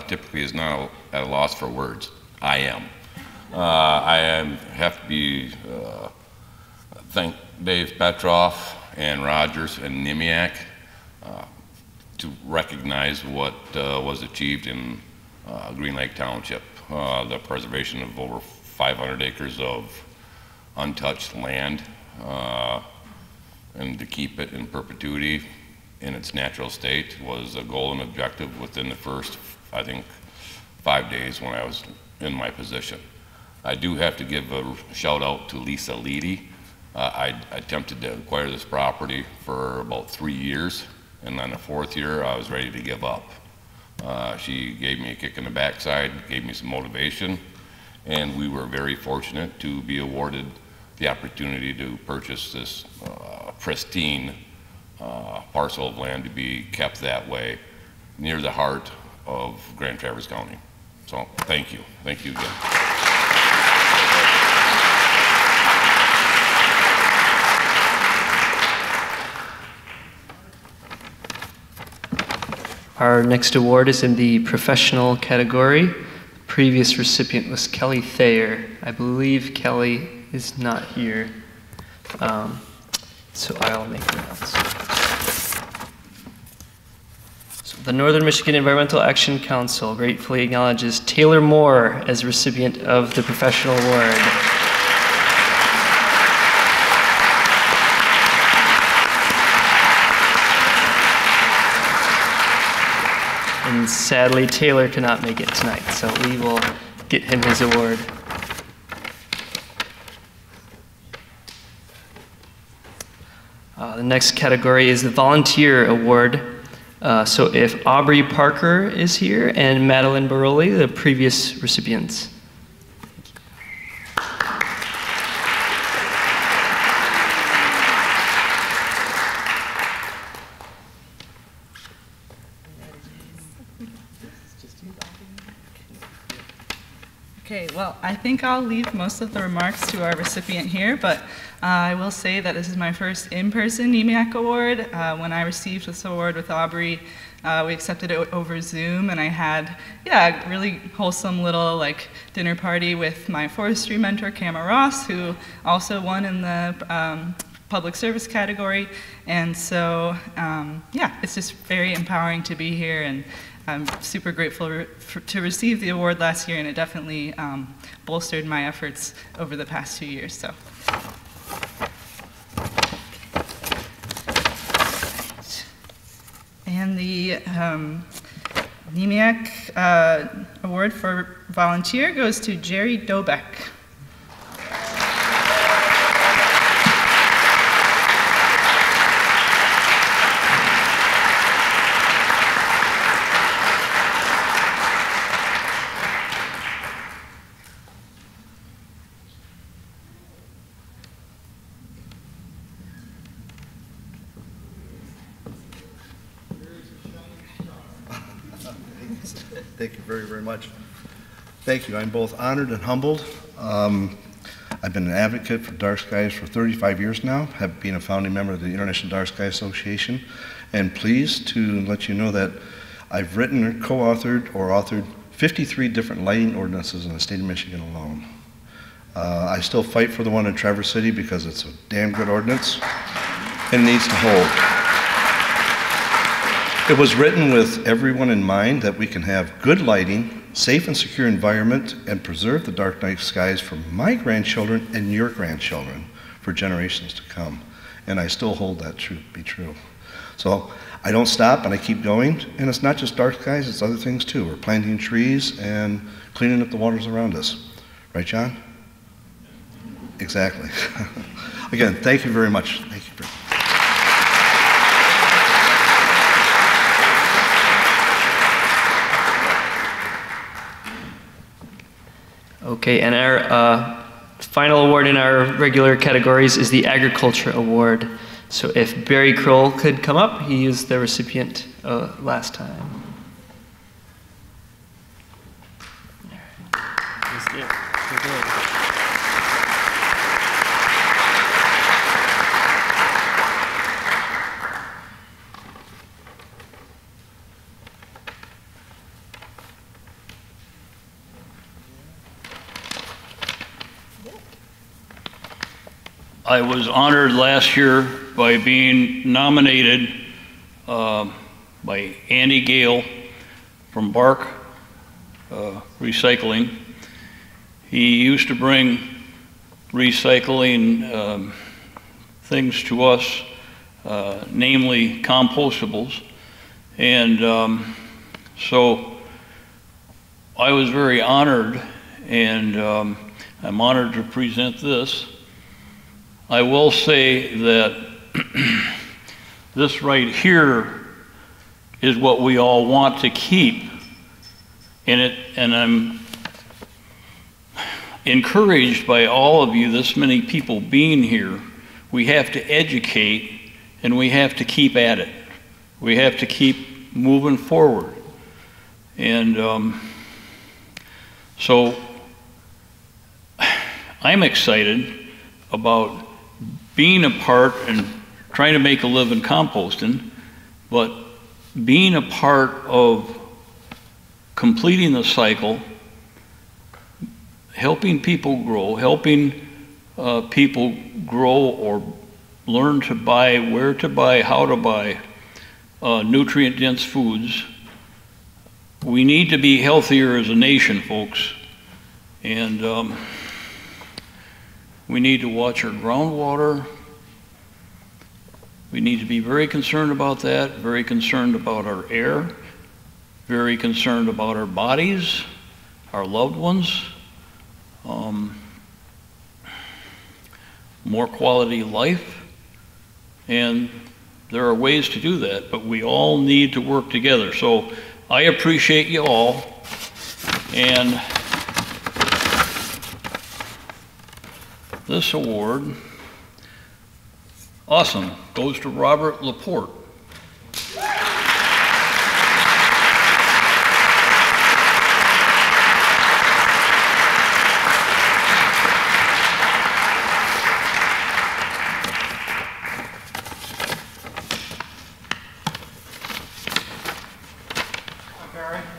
typically is not at a loss for words. I am. Have to be thank Dave Petroff and Rogers and NMEAC to recognize what was achieved in Green Lake Township, the preservation of over 500 acres of untouched land, and to keep it in perpetuity in its natural state was a goal and objective within the first, I think, 5 days when I was in my position. I do have to give a shout out to Lisa Leedy. I attempted to acquire this property for about 3 years, and on the 4th year I was ready to give up. She gave me a kick in the backside, gave me some motivation, and we were very fortunate to be awarded the opportunity to purchase this pristine parcel of land to be kept that way near the heart of Grand Traverse County. So thank you again. Our next award is in the professional category. The previous recipient was Kelly Thayer. I believe Kelly is not here, so I'll make the announcement. So the Northern Michigan Environmental Action Council gratefully acknowledges Taylor Moore as recipient of the professional award. And sadly, Taylor cannot make it tonight, so we will get him his award. The next category is the Volunteer Award. So if Aubrey Parker is here and Madeline Baroli, the previous recipients. Okay, well, I think I'll leave most of the remarks to our recipient here, but I will say that this is my first in-person NMEAC award. When I received this award with Aubrey, we accepted it over Zoom, and I had, a really wholesome little dinner party with my forestry mentor, Kama Ross, who also won in the public service category. And so, it's just very empowering to be here, and I'm super grateful to receive the award last year, and it definitely bolstered my efforts over the past 2 years. So. And the NMEAC award for volunteer goes to Jerry Dobek. Thank you very, very much. Thank you. I'm both honored and humbled. I've been an advocate for dark skies for 35 years now, have been a founding member of the International Dark Sky Association, and pleased to let you know that I've written or co-authored or authored 53 different lighting ordinances in the state of Michigan alone. I still fight for the one in Traverse City because it's a damn good ordinance and needs to hold. It was written with everyone in mind, that we can have good lighting, safe and secure environment, and preserve the dark night skies for my grandchildren and your grandchildren for generations to come. And I still hold that to be true. So I don't stop, and I keep going. And it's not just dark skies, it's other things too. We're planting trees and cleaning up the waters around us. Right, John? Exactly. Again, thank you very much. Thank you very much. Okay, and our final award in our regular categories is the Agriculture Award. So if Barry Kroll could come up, he is the recipient last time. I was honored last year by being nominated by Andy Gale from Bark Recycling. He used to bring recycling things to us, namely compostables. And so I was very honored, and I'm honored to present this. I will say that this right here is what we all want to keep, and I'm encouraged by all of you, this many people being here. We have to educate, and we have to keep at it. We have to keep moving forward. And so I'm excited about being a part and trying to make a living composting, but being a part of completing the cycle, helping people grow, or learn to buy, where to buy, how to buy nutrient-dense foods. We need to be healthier as a nation, folks, and we need to watch our groundwater. We need to be very concerned about that, very concerned about our air, very concerned about our bodies, our loved ones, more quality life. And there are ways to do that, but we all need to work together. So I appreciate you all, and this award, awesome, goes to Robert LaPorte.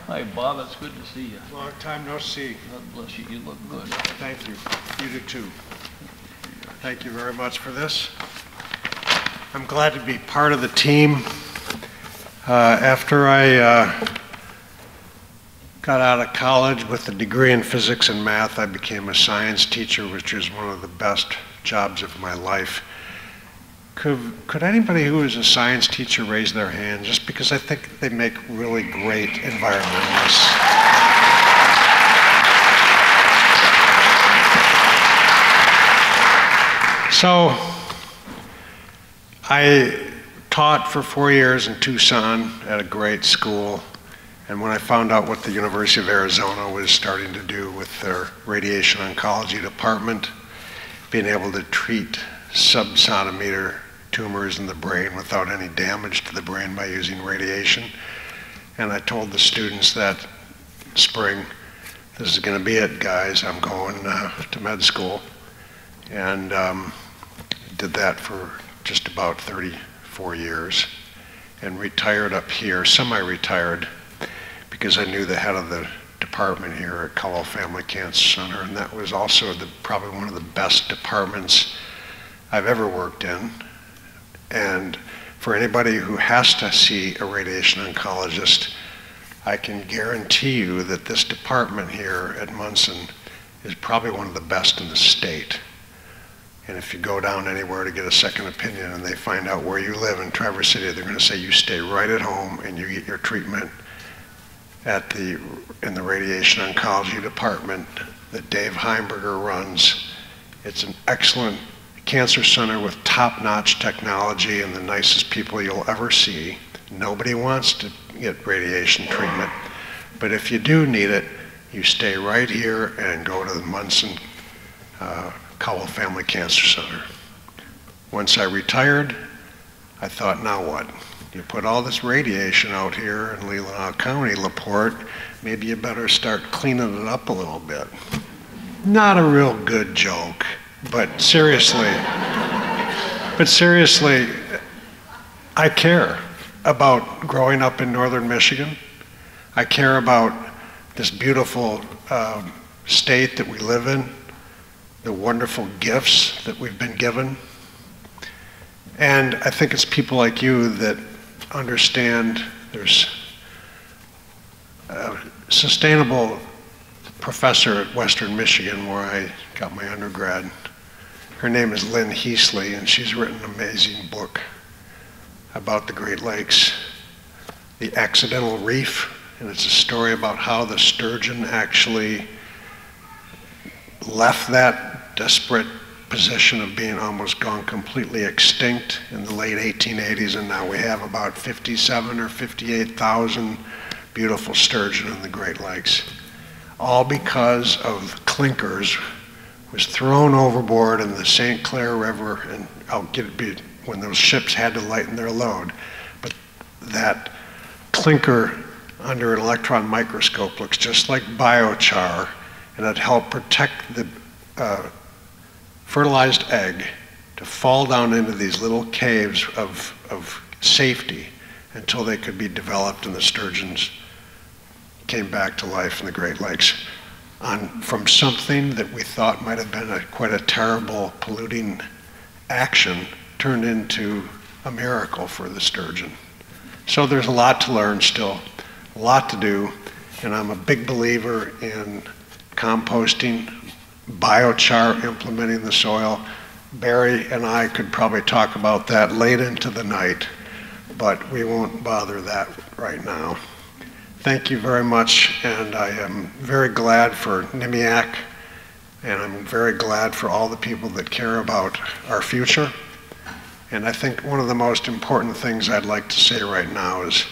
Hi, Bob. It's good to see you. Long time no see. God bless you. You look good. Thank you. You do too. Thank you very much for this. I'm glad to be part of the team. After I got out of college with a degree in physics and math, I became a science teacher, which is one of the best jobs of my life. Could anybody who is a science teacher raise their hand, just because I think they make really great environmentalists. So I taught for 4 years in Tucson at a great school, and when I found out what the University of Arizona was starting to do with their radiation oncology department, being able to treat sub-centimeter tumors in the brain without any damage to the brain by using radiation. And I told the students that spring, this is going to be it, guys. I'm going to med school. And did that for just about 34 years and retired up here, semi-retired, because I knew the head of the department here at Kroll Family Cancer Center, and that was also probably one of the best departments I've ever worked in. And for anybody who has to see a radiation oncologist, I can guarantee you that this department here at Munson is probably one of the best in the state. And if you go down anywhere to get a second opinion and they find out where you live in Traverse City, they're going to say you stay right at home and you get your treatment in the radiation oncology department that Dave Heimberger runs. It's an excellent cancer center with top-notch technology and the nicest people you'll ever see. Nobody wants to get radiation treatment, but if you do need it, you stay right here and go to the Munson Kroll Family Cancer Center. Once I retired, I thought, now what? You put all this radiation out here in Leelanau County, LaPorte, maybe you better start cleaning it up a little bit. Not a real good joke. But seriously, I care about growing up in northern Michigan. I care about this beautiful state that we live in, the wonderful gifts that we've been given. And I think it's people like you that understand there's a sustainable professor at Western Michigan where I got my undergrad. Her name is Lynn Heasley, and she's written an amazing book about the Great Lakes, The Accidental Reef, and it's a story about how the sturgeon actually left that desperate position of being almost gone completely extinct in the late 1880s, and now we have about 57 or 58,000 beautiful sturgeon in the Great Lakes, all because of clinkers was thrown overboard in the St. Clair River, and when those ships had to lighten their load. But that clinker under an electron microscope looks just like biochar, and it helped protect the fertilized egg to fall down into these little caves of safety until they could be developed and the sturgeons came back to life in the Great Lakes. From something that we thought might have been quite a terrible polluting action turned into a miracle for the sturgeon. So there's a lot to learn still, a lot to do, and I'm a big believer in composting, biochar implementing the soil. Barry and I could probably talk about that late into the night, but we won't bother that right now. Thank you very much, and I am very glad for NMEAC, and I'm very glad for all the people that care about our future. And I think one of the most important things I'd like to say right now is,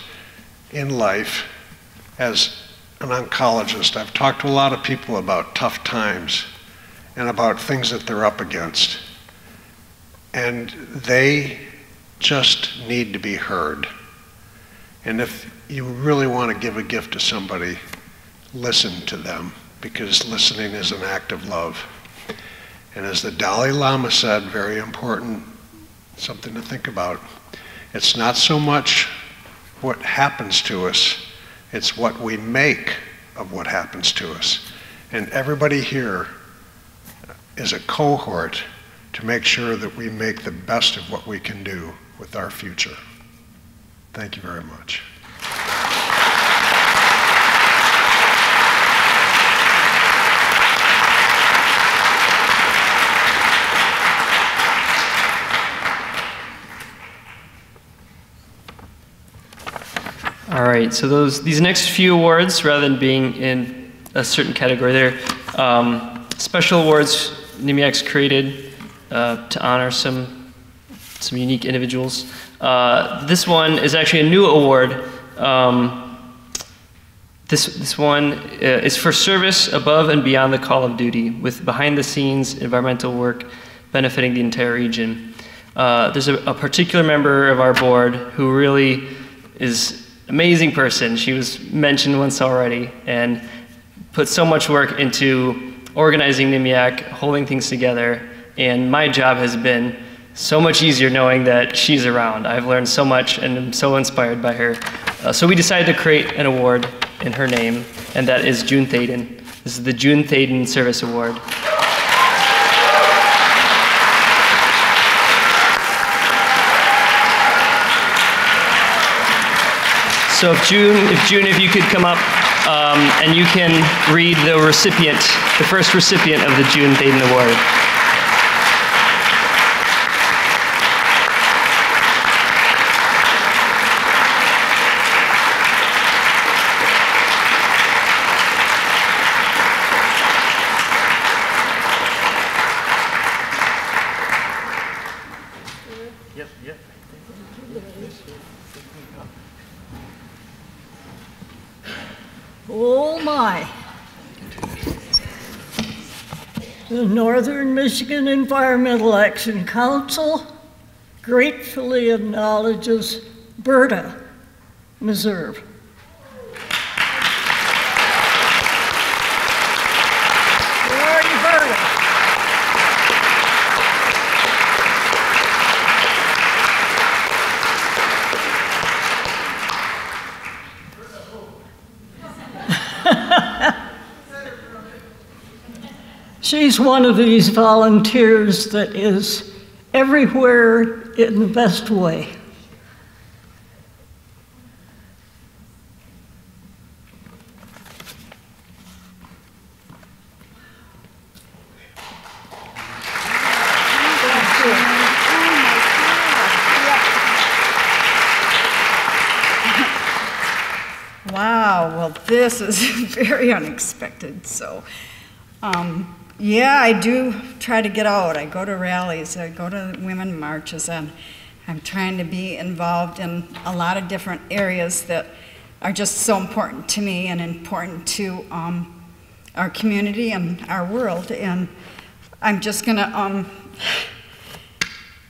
in life, as an oncologist, I've talked to a lot of people about tough times and about things that they're up against. And they just need to be heard. And if you really want to give a gift to somebody, listen to them, because listening is an act of love. And as the Dalai Lama said, very important, something to think about, it's not so much what happens to us It's what we make of what happens to us. And everybody here is a cohort to make sure that we make the best of what we can do with our future. Thank you very much. All right, so these next few awards, rather than being in a certain category, they're special awards NMEAC's created to honor some unique individuals. This one is actually a new award. This one is for service above and beyond the call of duty with behind-the-scenes environmental work benefiting the entire region. There's a particular member of our board who really is amazing person. She was mentioned once already and put so much work into organizing NMEAC, holding things together, and my job has been so much easier knowing that she's around. I've learned so much and I'm so inspired by her. So we decided to create an award in her name, and that is June Thaden. This is the June Thaden Service Award. So if you could come up and you can read the recipient, the first recipient of the June Thaden Award. Oh my. The Northern Michigan Environmental Action Council gratefully acknowledges Berta Meserve. Where are you, Berta? She's one of these volunteers that is everywhere in the best way. Wow, well, this is very unexpected. So, yeah, I do try to get out. I go to rallies, I go to women marches, and I'm trying to be involved in a lot of different areas that are just so important to me and important to our community and our world. And I'm just gonna,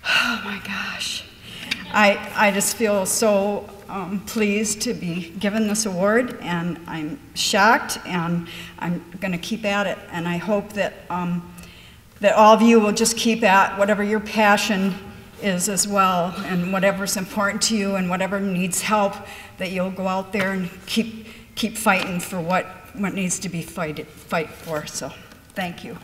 oh my gosh. I just feel so pleased to be given this award, and I'm shocked, and I'm going to keep at it. And I hope that that all of you will just keep at whatever your passion is as well, and whatever's important to you, and whatever needs help, that you'll go out there and keep fighting for what needs to be fight for. So, thank you.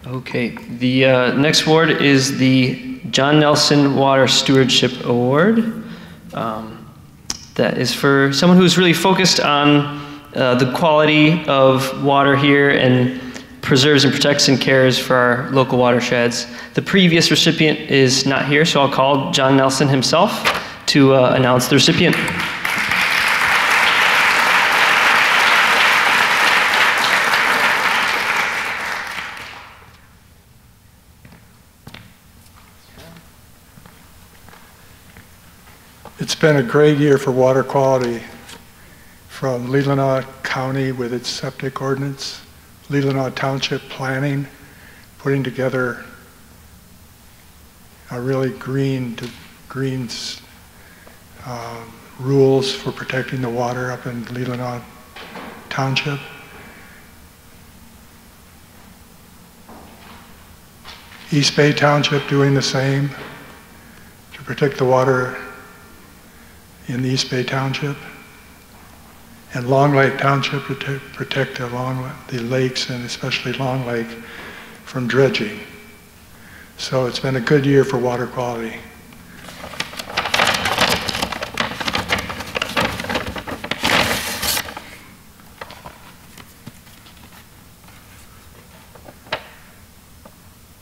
Okay, the next award is the John Nelson Water Stewardship Award. That is for someone who's really focused on the quality of water here and preserves and protects and cares for our local watersheds. The previous recipient is not here, so I'll call John Nelson himself to announce the recipient. It's been a great year for water quality, from Leelanau County with its septic ordinance, Leelanau Township planning, putting together really green rules for protecting the water up in Leelanau Township. East Bay Township doing the same to protect the water in the East Bay Township. And Long Lake Township to protect the lakes, and especially Long Lake, from dredging. So it's been a good year for water quality.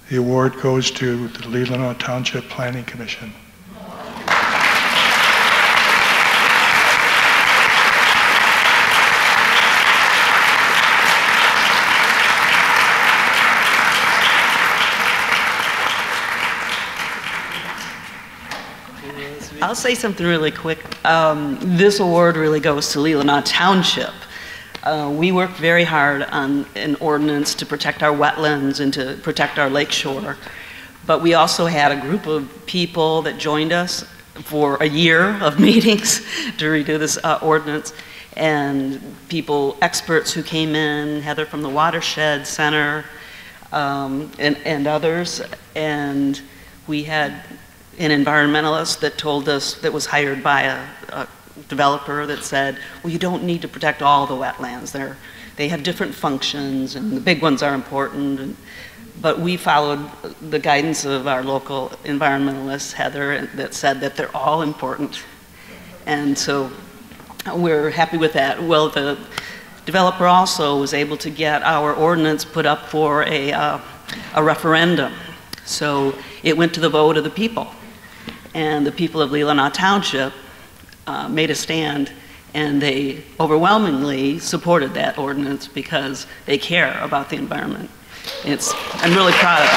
The award goes to the Leelanau Township Planning Commission. I'll say something really quick. This award really goes to Leelanau Township. We worked very hard on an ordinance to protect our wetlands and to protect our lakeshore. But we also had a group of people that joined us for a year of meetings to redo this ordinance. And people, experts who came in, Heather from the Watershed Center, and others. And we had an environmentalist that told us, that was hired by a developer, that said, well, you don't need to protect all the wetlands. They have different functions, and the big ones are important. But we followed the guidance of our local environmentalist, Heather, that said that they're all important. And so we're happy with that. Well, the developer also was able to get our ordinance put up for a referendum. So it went to the vote of the people. And the people of Leelanau Township made a stand, and they overwhelmingly supported that ordinance because they care about the environment. I'm really proud of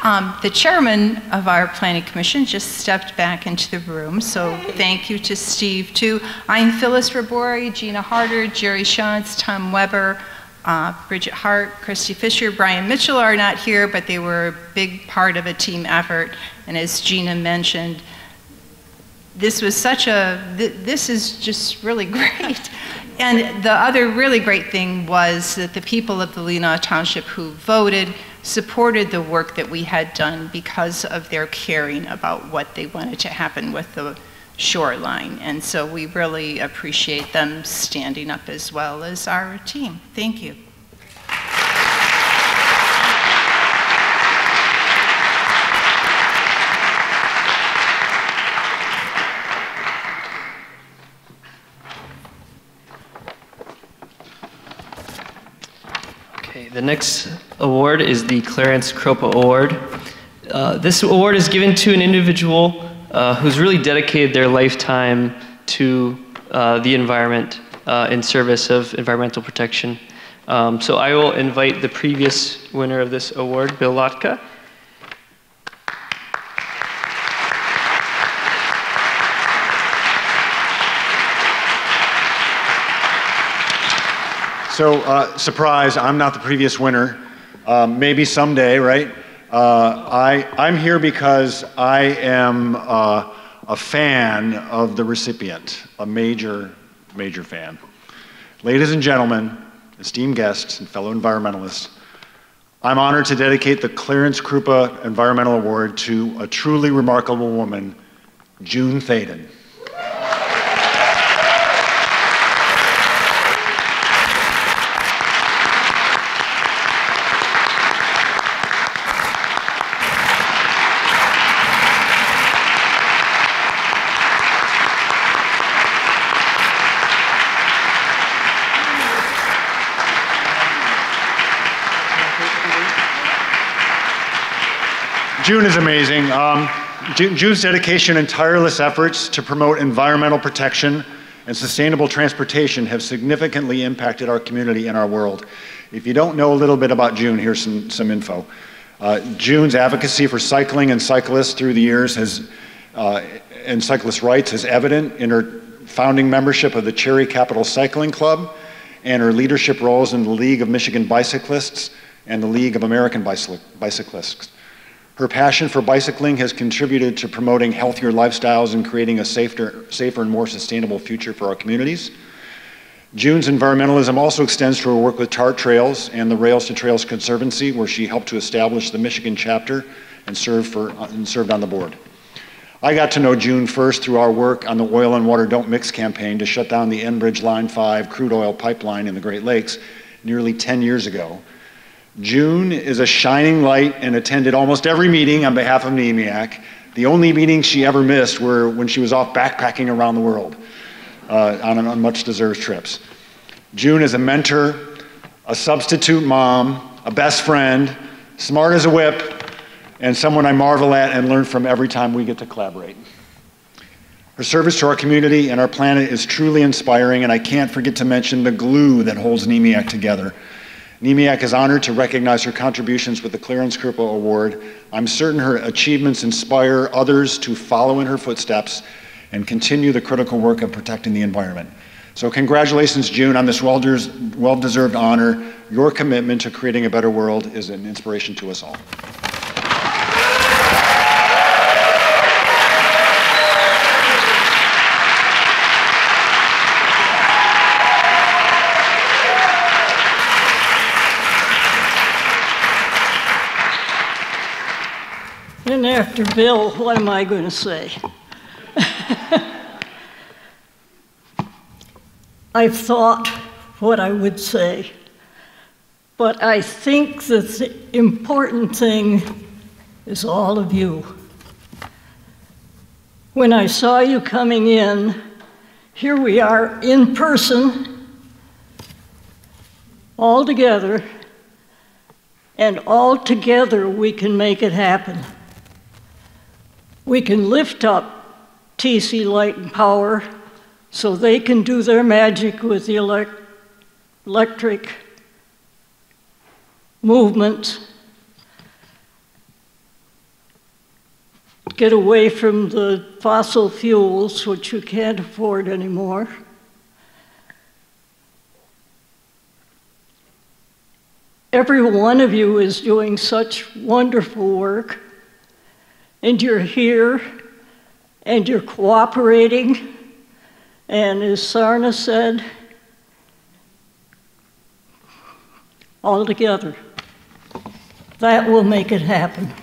them. The chairman of our planning commission just stepped back into the room, so thank you to Steve too. I'm Phyllis Reborti, Gina Harder, Jerry Shantz, Tom Weber, Brigid Hart, Kristi Fischer, Brian Mitchell are not here, but they were a big part of a team effort. And as Gina mentioned, this was this is just really great. And the other really great thing was that the people of the Leelanau Township who voted supported the work that we had done because of their caring about what they wanted to happen with the shoreline. And so we really appreciate them standing up as well as our team. Thank you. Okay, the next award is the Clarence Kroppa Award. This award is given to an individual who's really dedicated their lifetime to the environment in service of environmental protection. So I will invite the previous winner of this award, Bill Lotka. So, surprise, I'm not the previous winner. Maybe someday, right? I'm here because I am a fan of the recipient, a major, major fan. Ladies and gentlemen, esteemed guests and fellow environmentalists, I'm honored to dedicate the Clarence Kroppa Environmental Award to a truly remarkable woman, June Thaden. June is amazing. June's dedication and tireless efforts to promote environmental protection and sustainable transportation have significantly impacted our community and our world. If you don't know a little bit about June, here's some info. June's advocacy for cycling and cyclists through the years and cyclist rights is evident in her founding membership of the Cherry Capital Cycling Club and her leadership roles in the League of Michigan Bicyclists and the League of American Bicyclists. Her passion for bicycling has contributed to promoting healthier lifestyles and creating a safer and more sustainable future for our communities. June's environmentalism also extends to her work with Tart Trails and the Rails to Trails Conservancy, where she helped to establish the Michigan chapter and served on the board. I got to know June first through our work on the Oil and Water Don't Mix campaign to shut down the Enbridge Line 5 crude oil pipeline in the Great Lakes nearly 10 years ago. June is a shining light and attended almost every meeting on behalf of NMEAC. The only meetings she ever missed were when she was off backpacking around the world on much-deserved trips. June is a mentor, a substitute mom, a best friend, smart as a whip, and someone I marvel at and learn from every time we get to collaborate. Her service to our community and our planet is truly inspiring, and I can't forget to mention the glue that holds NMEAC together. NMEAC is honored to recognize her contributions with the Clarence Krupa Award. I'm certain her achievements inspire others to follow in her footsteps and continue the critical work of protecting the environment. So congratulations, June, on this well-deserved honor. Your commitment to creating a better world is an inspiration to us all. And after Bill, what am I going to say? I've thought what I would say, but I think the important thing is all of you. When I saw you coming in, here we are in person, all together, and all together we can make it happen. We can lift up TC Light and Power so they can do their magic with the electric movement, get away from the fossil fuels, which you can't afford anymore. Every one of you is doing such wonderful work, and you're here, and you're cooperating, and as Sarna said, all together. That will make it happen.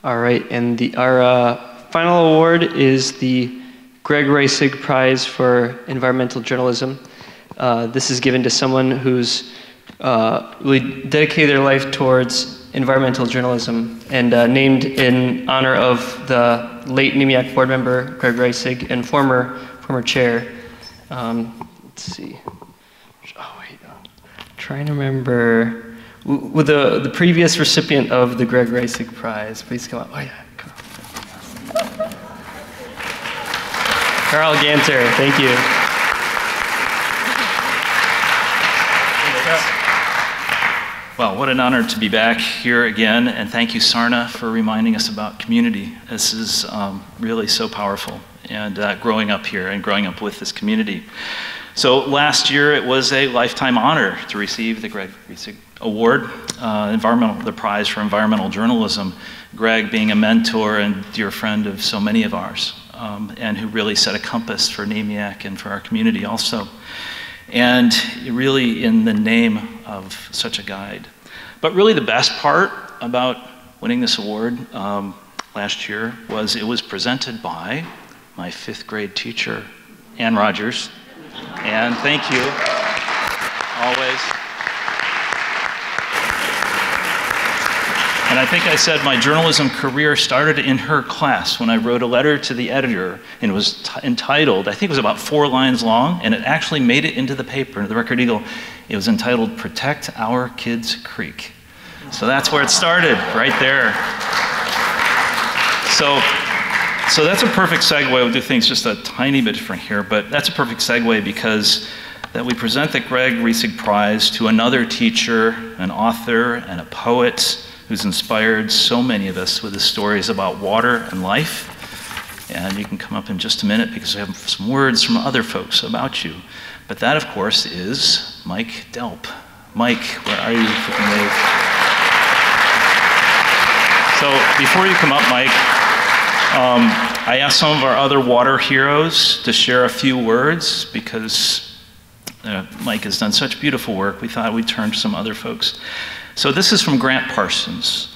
All right, and our final award is the Greg Reisig Prize for Environmental Journalism. This is given to someone who's really dedicated their life towards environmental journalism and named in honor of the late NMEAC board member, Greg Reisig, and former chair. Let's see. Oh, wait. Trying to remember. With the previous recipient of the Greg Reisig Prize, please come up. Oh yeah, come on. Carl Ganter, thank you. Well, what an honor to be back here again, and thank you, Sarna, for reminding us about community. This is really so powerful, and growing up here and growing up with this community. So last year, it was a lifetime honor to receive the Greg Reisig Award, the prize for environmental journalism. Greg being a mentor and dear friend of so many of ours, and who really set a compass for NMEAC and for our community also. And really in the name of such a guide. But really the best part about winning this award last year was it was presented by my 5th grade teacher, Ann Rogers. And thank you, always. And I think I said my journalism career started in her class when I wrote a letter to the editor, and it was entitled, I think it was about 4 lines long, and it actually made it into the paper, the Record Eagle. It was entitled, "Protect Our Kids Creek." So that's where it started, right there. So that's a perfect segue. We'll do things just a tiny bit different here, but that's a perfect segue because that we present the Greg Reisig Prize to another teacher, an author, and a poet who's inspired so many of us with his stories about water and life. And you can come up in just a minute because we have some words from other folks about you. But that, of course, is Mike Delp. Mike, where are you? If you can wave. So before you come up, Mike, I asked some of our other water heroes to share a few words because Mike has done such beautiful work. We thought we'd turn to some other folks. So this is from Grant Parsons.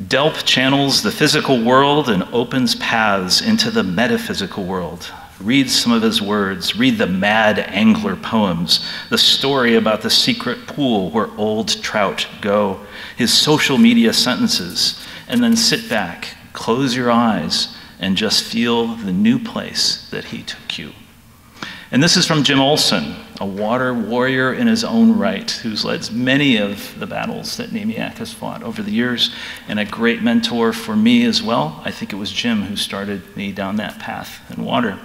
Delp channels the physical world and opens paths into the metaphysical world. Read some of his words. Read the Mad Angler poems, the story about the secret pool where old trout go, his social media sentences, and then sit back, close your eyes, and just feel the new place that he took you. And this is from Jim Olson, a water warrior in his own right, who's led many of the battles that NMEAC has fought over the years, and a great mentor for me as well. I think it was Jim who started me down that path in water.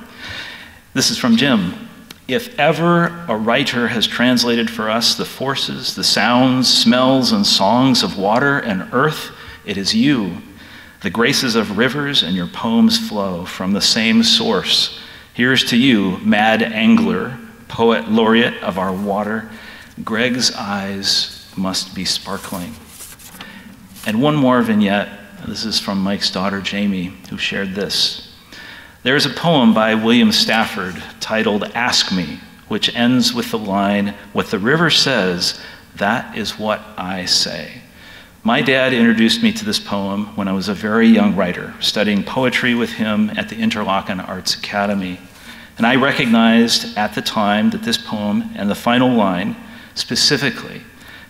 This is from Jim. If ever a writer has translated for us the forces, the sounds, smells, and songs of water and earth, it is you. The graces of rivers and your poems flow from the same source. Here's to you, Mad Angler, poet laureate of our water. Greg's eyes must be sparkling. And one more vignette. This is from Mike's daughter, Jamie, who shared this. There is a poem by William Stafford titled Ask Me, which ends with the line, what the river says, that is what I say. My dad introduced me to this poem when I was a very young writer, studying poetry with him at the Interlochen Arts Academy. And I recognized at the time that this poem and the final line specifically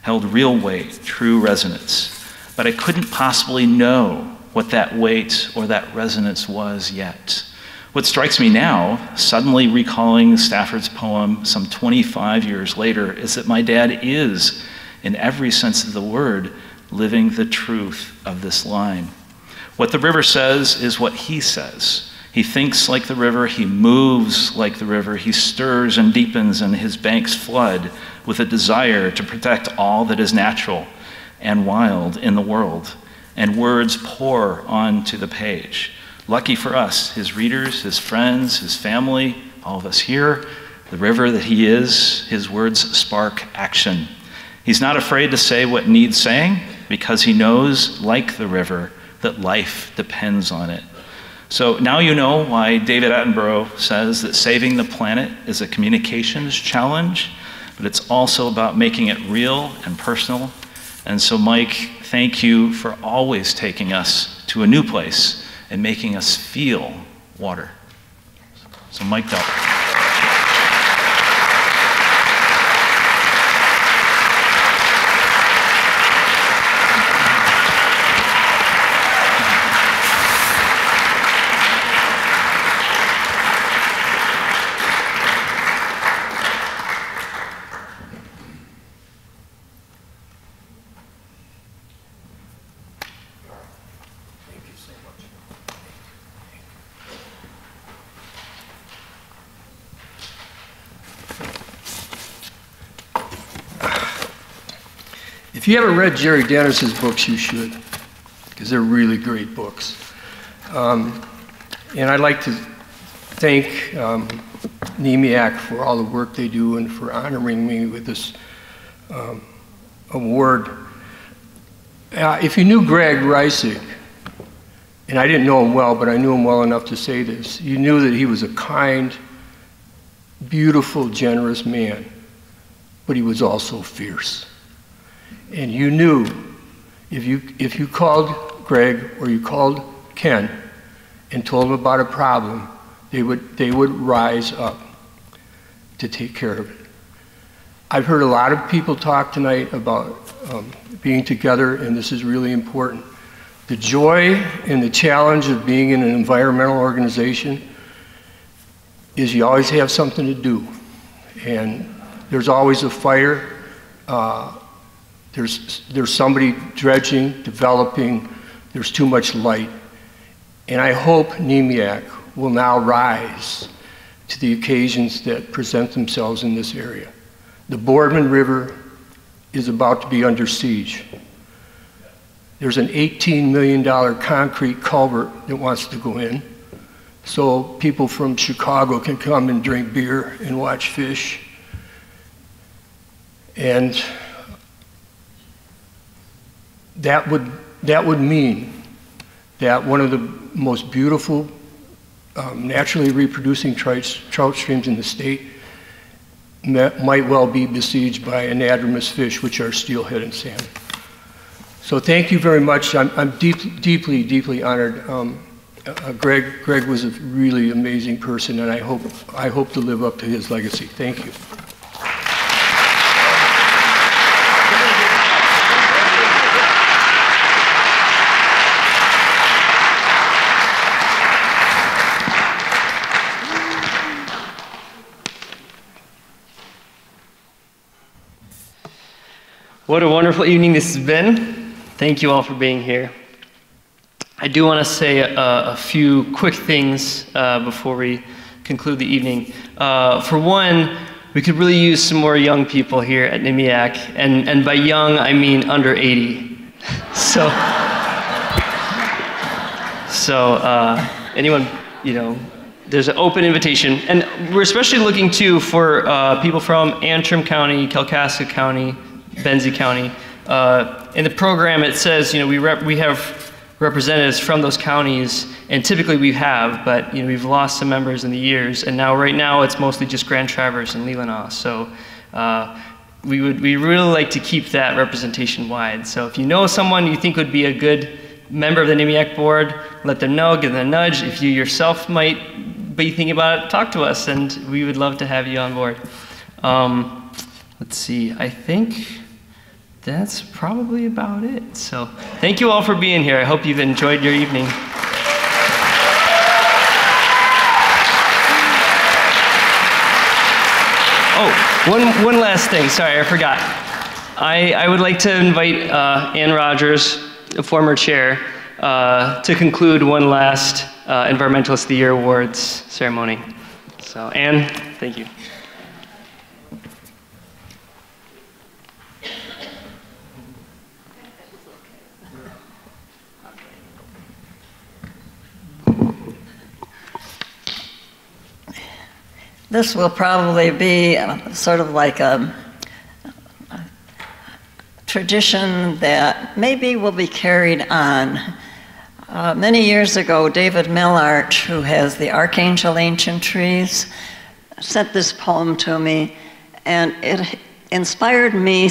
held real weight, true resonance. But I couldn't possibly know what that weight or that resonance was yet. What strikes me now, suddenly recalling Stafford's poem some 25 years later, is that my dad is, in every sense of the word, living the truth of this line. What the river says is what he says. He thinks like the river, he moves like the river, he stirs and deepens and his banks flood with a desire to protect all that is natural and wild in the world. And words pour onto the page. Lucky for us, his readers, his friends, his family, all of us here, the river that he is, his words spark action. He's not afraid to say what needs saying because he knows, like the river, that life depends on it. So now you know why David Attenborough says that saving the planet is a communications challenge, but it's also about making it real and personal. And so Mike, thank you for always taking us to a new place and making us feel water. So Mike Delp. If you haven't read Jerry Dennis's books, you should, because they're really great books. And I'd like to thank NMEAC for all the work they do and for honoring me with this award. If you knew Greg Reisig, and I didn't know him well, but I knew him well enough to say this, you knew that he was a kind, beautiful, generous man, but he was also fierce. And you knew if you called Greg or you called Ken and told them about a problem, they would rise up to take care of it. I've heard a lot of people talk tonight about being together, and this is really important. The joy and the challenge of being in an environmental organization is you always have something to do. And there's always a fire There's somebody dredging, developing, there's too much light. And I hope NMEAC will now rise to the occasions that present themselves in this area. The Boardman River is about to be under siege. There's an $18 million concrete culvert that wants to go in, so people from Chicago can come and drink beer and watch fish. And that would mean that one of the most beautiful naturally reproducing trout streams in the state might well be besieged by anadromous fish, which are steelhead and salmon. So thank you very much. I'm deeply, deeply honored. Greg was a really amazing person, and I hope to live up to his legacy. Thank you. What a wonderful evening this has been. Thank you all for being here. I do want to say a few quick things before we conclude the evening. For one, we could really use some more young people here at NMEAC, and by young, I mean under 80. So anyone, there's an open invitation. And we're especially looking too for people from Antrim County, Kalchik County, Benzie County. In the program, it says, we have representatives from those counties, and typically we have, but we've lost some members in the years, and right now it's mostly just Grand Traverse and Leelanau. So we really like to keep that representation wide. So if you know someone you think would be a good member of the NMEAC board, let them know, give them a nudge. If you yourself might be thinking about it, talk to us, and we would love to have you on board. Let's see, I think that's probably about it. So thank you all for being here. I hope you've enjoyed your evening. Oh, one last thing. Sorry, I forgot. I would like to invite Ann Rogers, the former chair, to conclude one last Environmentalist of the Year Awards ceremony. So Ann, thank you. This will probably be sort of like a tradition that maybe will be carried on. Many years ago, David Millart, who has the Archangel Ancient Trees, sent this poem to me, and it inspired me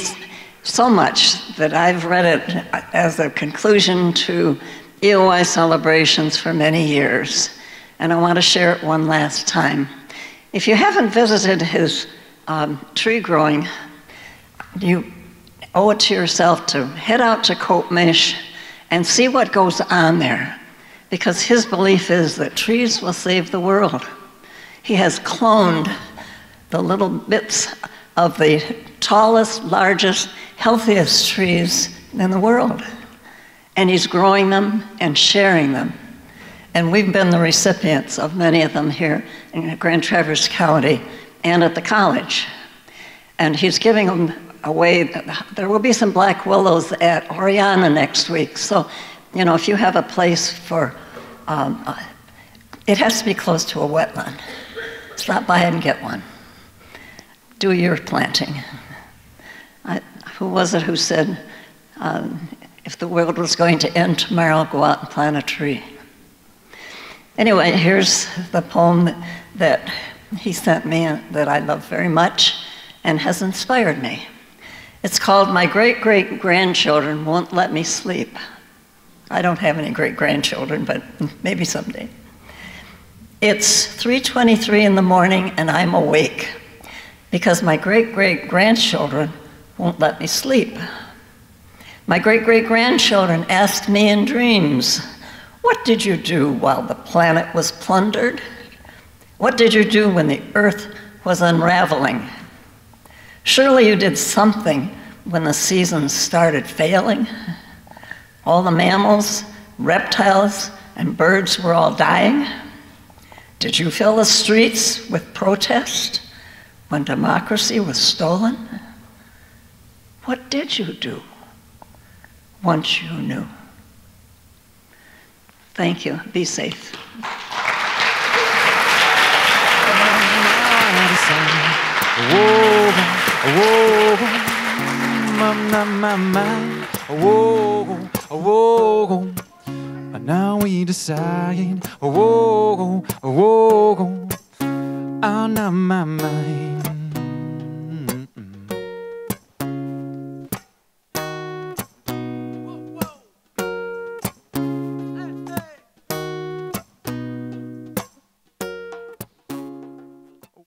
so much that I've read it as a conclusion to EOI celebrations for many years, and I want to share it one last time. If you haven't visited his tree growing, you owe it to yourself to head out to Coatmish and see what goes on there, because his belief is that trees will save the world. He has cloned the little bits of the tallest, largest, healthiest trees in the world, and he's growing them and sharing them. And we've been the recipients of many of them here in Grand Traverse County and at the college. And he's giving them away. There will be some black willows at Oriana next week. So, if you have a place for, it has to be close to a wetland. Stop by and get one. Do your planting. Who was it who said, if the world was going to end tomorrow, go out and plant a tree? Anyway, here's the poem that he sent me that I love very much and has inspired me. It's called My Great-Great-Grandchildren Won't Let Me Sleep. I don't have any great-grandchildren, but maybe someday. It's 3:23 in the morning and I'm awake because my great-great-grandchildren won't let me sleep. My great-great-grandchildren asked me in dreams, what did you do while the planet was plundered? What did you do when the earth was unraveling? Surely you did something when the seasons started failing? All the mammals, reptiles, and birds were all dying? Did you fill the streets with protest when democracy was stolen? What did you do once you knew? Thank you. Be safe. Now we decide, oh, oh, oh, oh, oh, oh, now my mind.